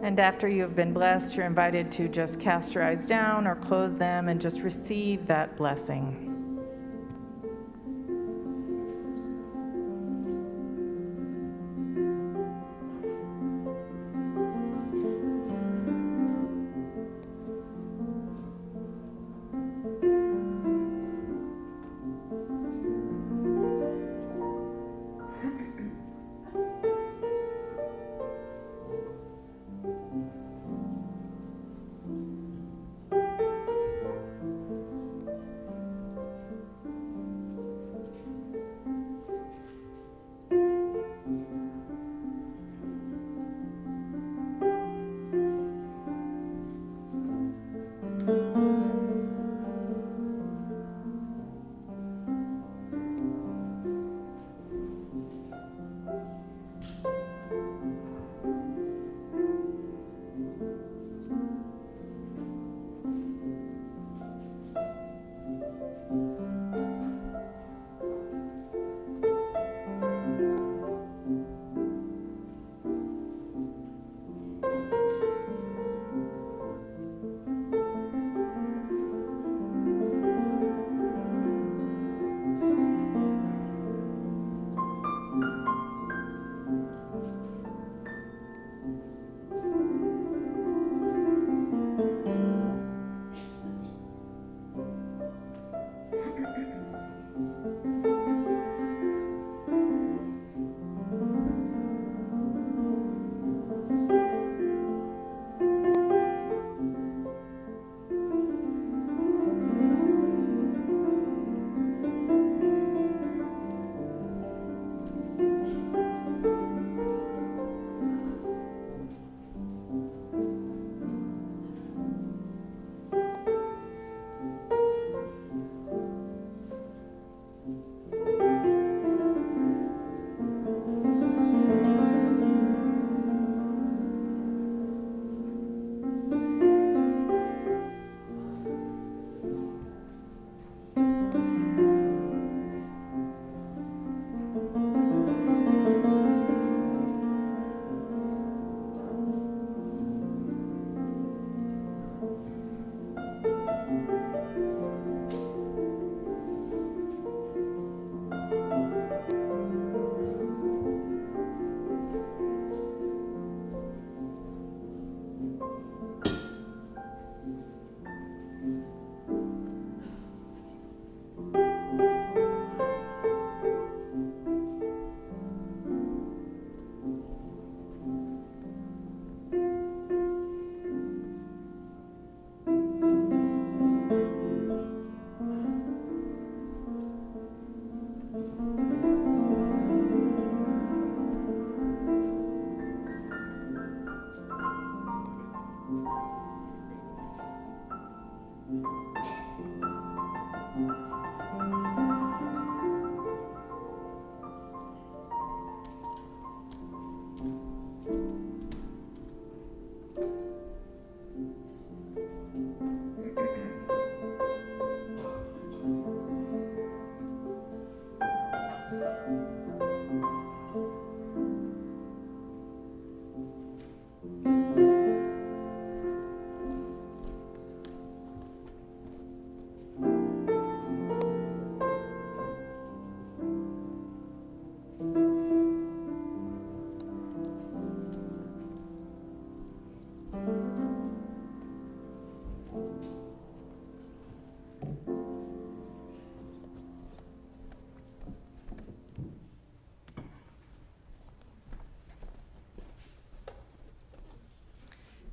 And after you have been blessed, you're invited to just cast your eyes down or close them and just receive that blessing.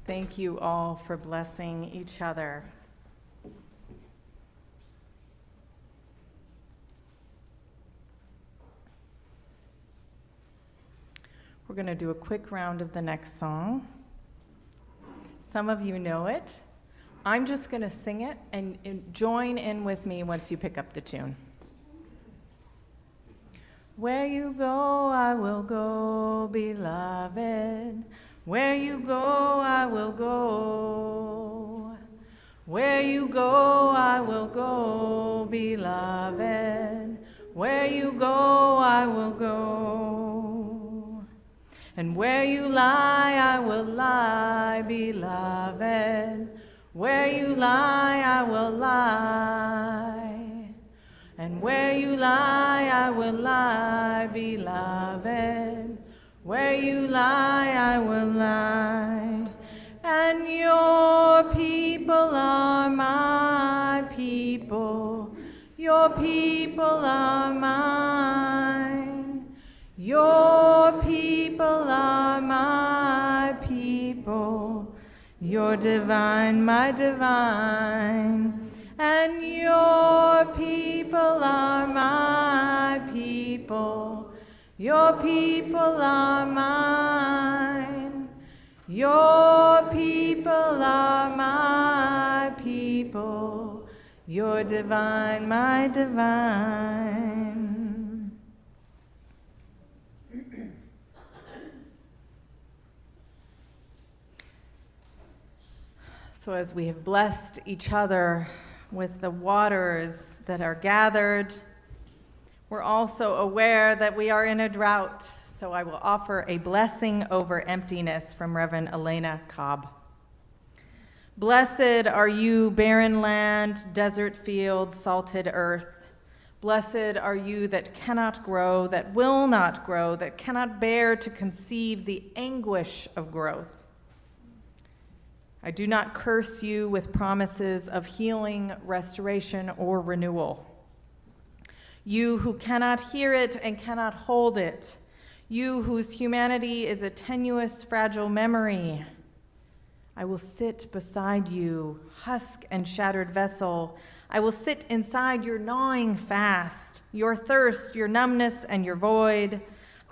Thank you all for blessing each other. We're going to do a quick round of the next song. Some of you know it. I'm just going to sing it and join in with me once you pick up the tune. Where you go, I will go, beloved. Where you go, I will go. Where you go, I will go, beloved. Where you go, I will go. And where you lie, I will lie, beloved. Where you lie, I will lie. And where you lie, I will lie, beloved. Where you lie, I will lie. And your people are my people. Your people are mine. Your people are my people. You're divine, my divine. And your people are my people. Your people are mine. Your people are my people. You're divine, my divine. So as we have blessed each other with the waters that are gathered, we're also aware that we are in a drought, so I will offer a blessing over emptiness from Reverend Elena Cobb. Blessed are you, barren land, desert fields, salted earth. Blessed are you that cannot grow, that will not grow, that cannot bear to conceive the anguish of growth. I do not curse you with promises of healing, restoration, or renewal. You who cannot hear it and cannot hold it. You whose humanity is a tenuous, fragile memory. I will sit beside you, husk and shattered vessel. I will sit inside your gnawing fast, your thirst, your numbness, and your void.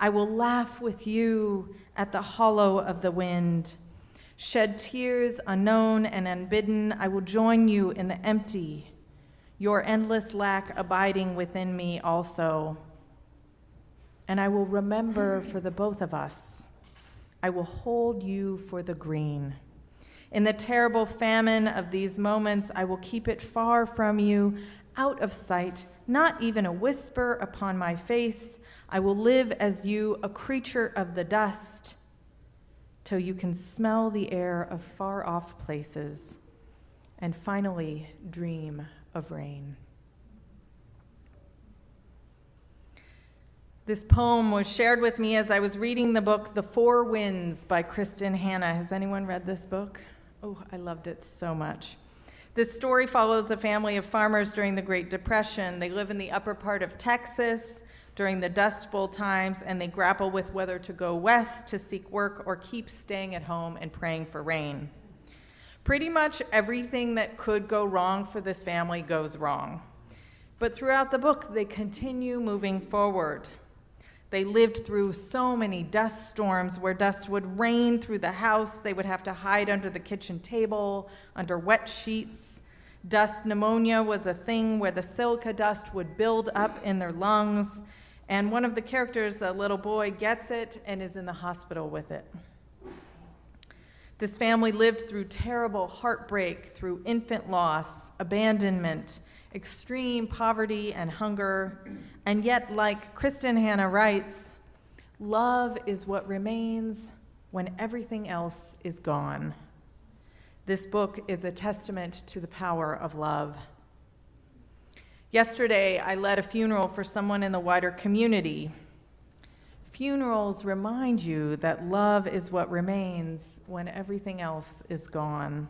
I will laugh with you at the hollow of the wind. Shed tears unknown and unbidden, I will join you in the empty, your endless lack abiding within me also. And I will remember for the both of us. I will hold you for the green. In the terrible famine of these moments, I will keep it far from you, out of sight, not even a whisper upon my face. I will live as you, a creature of the dust, till you can smell the air of far-off places, and finally dream of rain. This poem was shared with me as I was reading the book The Four Winds by Kristen Hanna. Has anyone read this book? Oh, I loved it so much. This story follows a family of farmers during the Great Depression. They live in the upper part of Texas during the Dust Bowl times, and they grapple with whether to go west to seek work or keep staying at home and praying for rain. Pretty much everything that could go wrong for this family goes wrong. But throughout the book, they continue moving forward. They lived through so many dust storms where dust would rain through the house. They would have to hide under the kitchen table, under wet sheets. Dust pneumonia was a thing where the silica dust would build up in their lungs. And one of the characters, a little boy, gets it and is in the hospital with it. This family lived through terrible heartbreak, through infant loss, abandonment, extreme poverty and hunger, and yet, like Kristen Hanna writes, love is what remains when everything else is gone. This book is a testament to the power of love. Yesterday, I led a funeral for someone in the wider community. Funerals remind you that love is what remains when everything else is gone.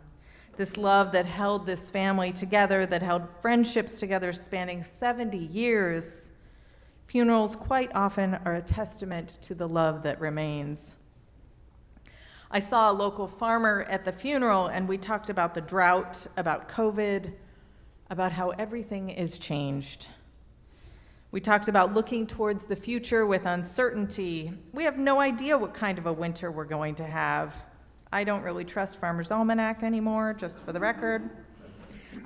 This love that held this family together, that held friendships together spanning 70 years. Funerals quite often are a testament to the love that remains. I saw a local farmer at the funeral, and we talked about the drought, about COVID, about how everything is changed. We talked about looking towards the future with uncertainty. We have no idea what kind of a winter we're going to have. I don't really trust Farmer's Almanac anymore, just for the record.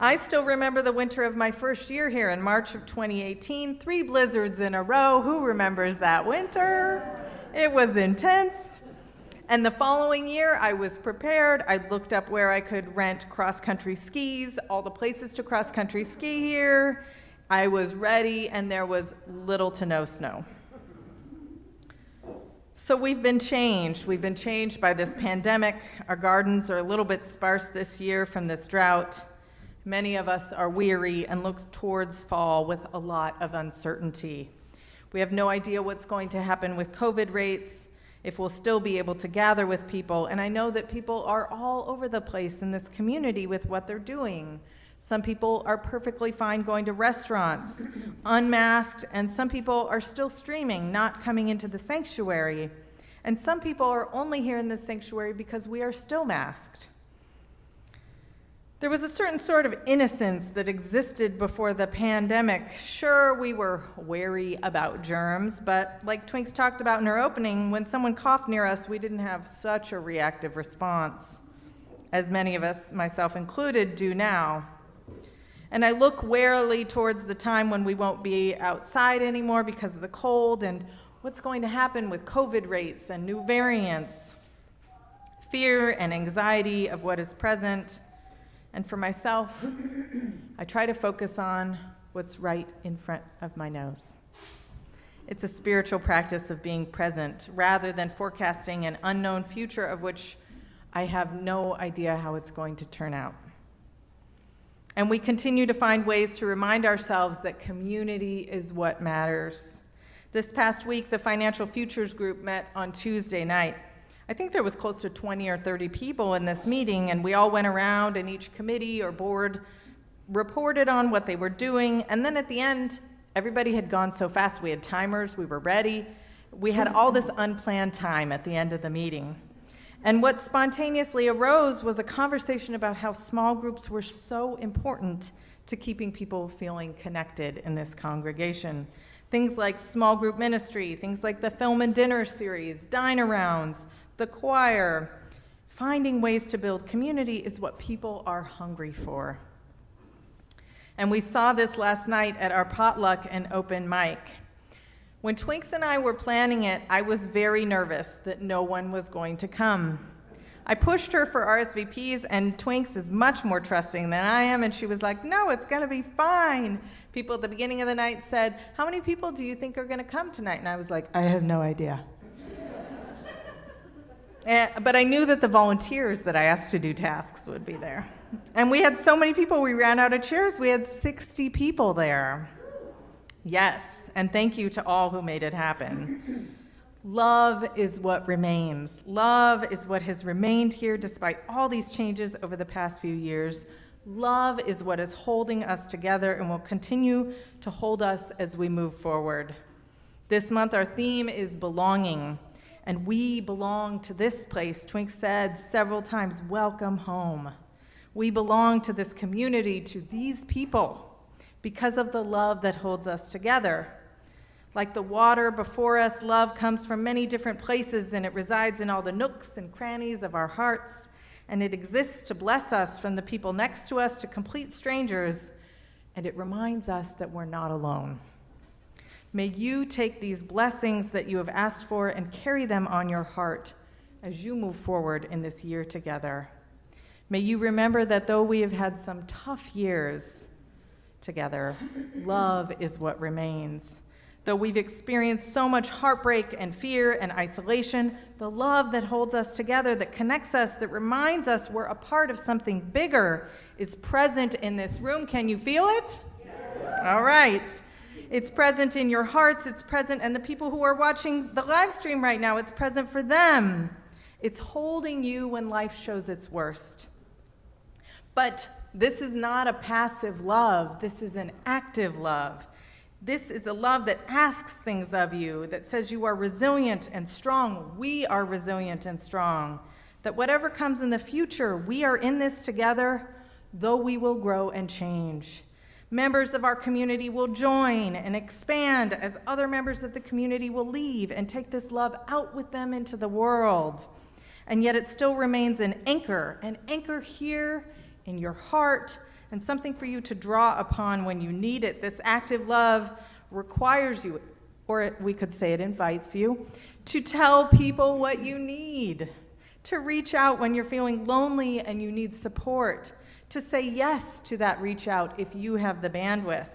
I still remember the winter of my first year here in March of 2018, 3 blizzards in a row. Who remembers that winter? It was intense. And the following year, I was prepared. I looked up where I could rent cross-country skis, all the places to cross-country ski here. I was ready, and there was little to no snow. So we've been changed. We've been changed by this pandemic. Our gardens are a little bit sparse this year from this drought. Many of us are weary and look towards fall with a lot of uncertainty. We have no idea what's going to happen with COVID rates, if we'll still be able to gather with people. And I know that people are all over the place in this community with what they're doing. Some people are perfectly fine going to restaurants, unmasked, and some people are still streaming, not coming into the sanctuary. And some people are only here in this sanctuary because we are still masked. There was a certain sort of innocence that existed before the pandemic. Sure, we were wary about germs, but like Twinks talked about in her opening, when someone coughed near us, we didn't have such a reactive response, as many of us, myself included, do now. And I look warily towards the time when we won't be outside anymore because of the cold and what's going to happen with COVID rates and new variants, fear and anxiety of what is present. And for myself, I try to focus on what's right in front of my nose. It's a spiritual practice of being present rather than forecasting an unknown future of which I have no idea how it's going to turn out. And we continue to find ways to remind ourselves that community is what matters. This past week, the Financial Futures Group met on Tuesday night. I think there was close to 20 or 30 people in this meeting, and we all went around, and each committee or board reported on what they were doing, and then at the end, Everybody had gone so fast. We had timers, we were ready. We had all this unplanned time at the end of the meeting. And what spontaneously arose was a conversation about how small groups were so important to keeping people feeling connected in this congregation. Things like small group ministry, things like the film and dinner series, dine-arounds, the choir. Finding ways to build community is what people are hungry for. And we saw this last night at our potluck and open mic. When Twinks and I were planning it, I was very nervous that no one was going to come. I pushed her for RSVPs, and Twinks is much more trusting than I am, and she was like, no, it's going to be fine. People at the beginning of the night said, how many people do you think are going to come tonight? And I was like, I have no idea. But I knew that the volunteers that I asked to do tasks would be there. And we had so many people, we ran out of chairs. We had 60 people there. Yes, and thank you to all who made it happen. Love is what remains. Love is what has remained here despite all these changes over the past few years. Love is what is holding us together and will continue to hold us as we move forward. This month, our theme is belonging. And we belong to this place. Twink said several times, welcome home. We belong to this community, to these people, because of the love that holds us together. Like the water before us, love comes from many different places, and it resides in all the nooks and crannies of our hearts, and it exists to bless us from the people next to us to complete strangers, and it reminds us that we're not alone. May you take these blessings that you have asked for and carry them on your heart as you move forward in this year together. May you remember that though we have had some tough years together, love is what remains. Though we've experienced so much heartbreak and fear and isolation, the love that holds us together, that connects us, that reminds us we're a part of something bigger, is present in this room. Can you feel it? Yeah. All right. It's present in your hearts, it's present, and the people who are watching the live stream right now, it's present for them. It's holding you when life shows its worst. But this is not a passive love, this is an active love. This is a love that asks things of you, that says you are resilient and strong. We are resilient and strong. That whatever comes in the future, we are in this together, though we will grow and change. Members of our community will join and expand as other members of the community will leave and take this love out with them into the world. And yet it still remains an anchor here in your heart, and something for you to draw upon when you need it. This active love requires you, or we could say it invites you, to tell people what you need, to reach out when you're feeling lonely and you need support, to say yes to that reach out if you have the bandwidth.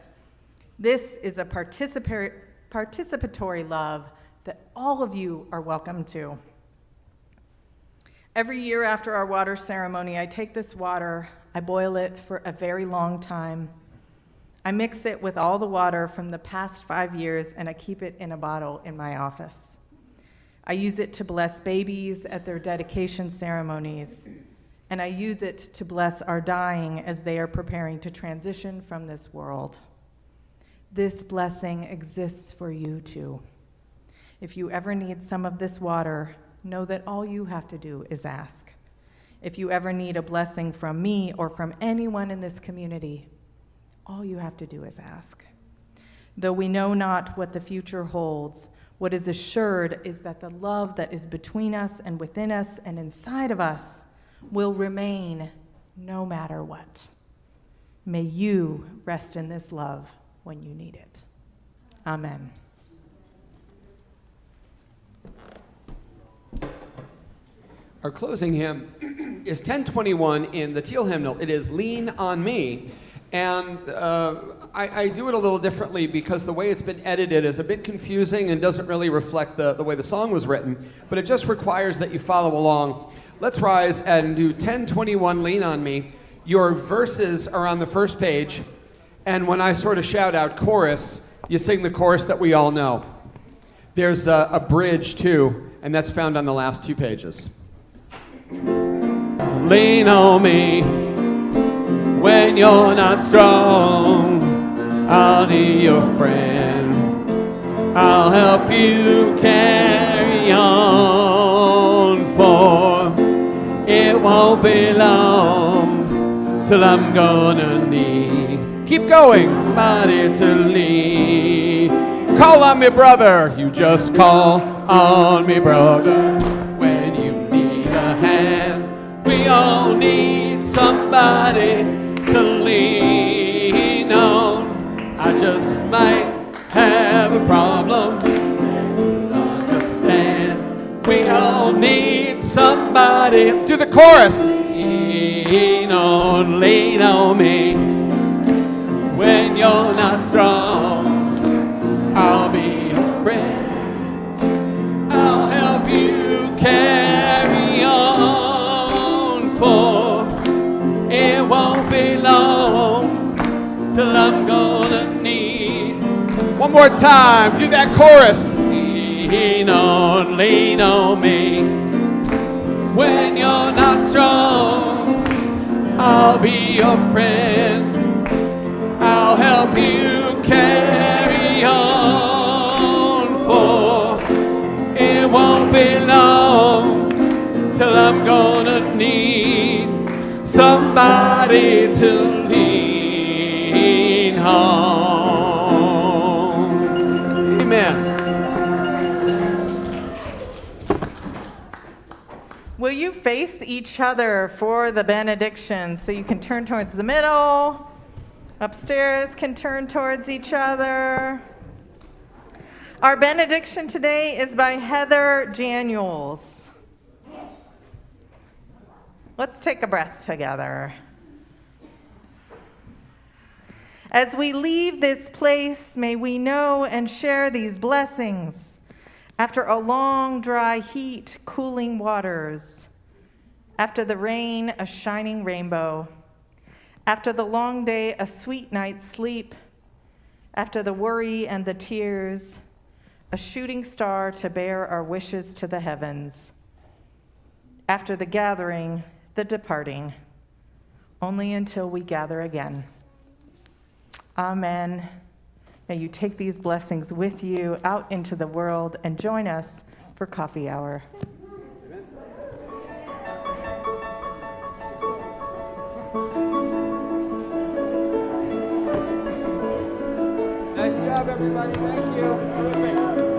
This is a participatory love that all of you are welcome to. Every year after our water ceremony, I take this water, I boil it for a very long time. I mix it with all the water from the past 5 years, and I keep it in a bottle in my office. I use it to bless babies at their dedication ceremonies. And I use it to bless our dying as they are preparing to transition from this world. This blessing exists for you too. If you ever need some of this water, know that all you have to do is ask. If you ever need a blessing from me or from anyone in this community, all you have to do is ask. Though we know not what the future holds, what is assured is that the love that is between us and within us and inside of us will remain no matter what. May you rest in this love when you need it. Amen. Our closing hymn is 1021 in the teal hymnal. It is Lean on Me. And I do it a little differently because the way it's been edited is a bit confusing and doesn't really reflect the way the song was written, but it just requires that you follow along. Let's rise and do 1021 Lean on Me. Your verses are on the first page, and when I sort of shout out chorus, you sing the chorus that we all know. There's a bridge too, and that's found on the last 2 pages. Lean on me when you're not strong. I'll be your friend. I'll help you carry on, for it won't be long till I'm gonna need. Keep going, somebody to lead. Call on me, brother. You just call on me, brother. When you need a hand, we all need somebody to lean on. I just might have a problem. Understand? We all need somebody. Do the chorus. Lean on me. When you're not strong, I'll be your friend. I'll help you carry on, for it won't be long till I'm gonna need. One more time, do that chorus. Lean on me. When you're not strong, I'll be your friend. I'll help you carry on, for it won't be long till I'm gonna need somebody to lean on. Amen. Will you face each other for the benediction? So you can turn towards the middle. Upstairs can turn towards each other. Our benediction today is by Heather Januels. Let's take a breath together. As we leave this place, may we know and share these blessings. After a long, dry heat, cooling waters. After the rain, a shining rainbow. After the long day, a sweet night's sleep. After the worry and the tears, a shooting star to bear our wishes to the heavens. After the gathering, the departing, only until we gather again. Amen. May you take these blessings with you out into the world and join us for coffee hour. Nice job, everybody. Thank you. Terrific.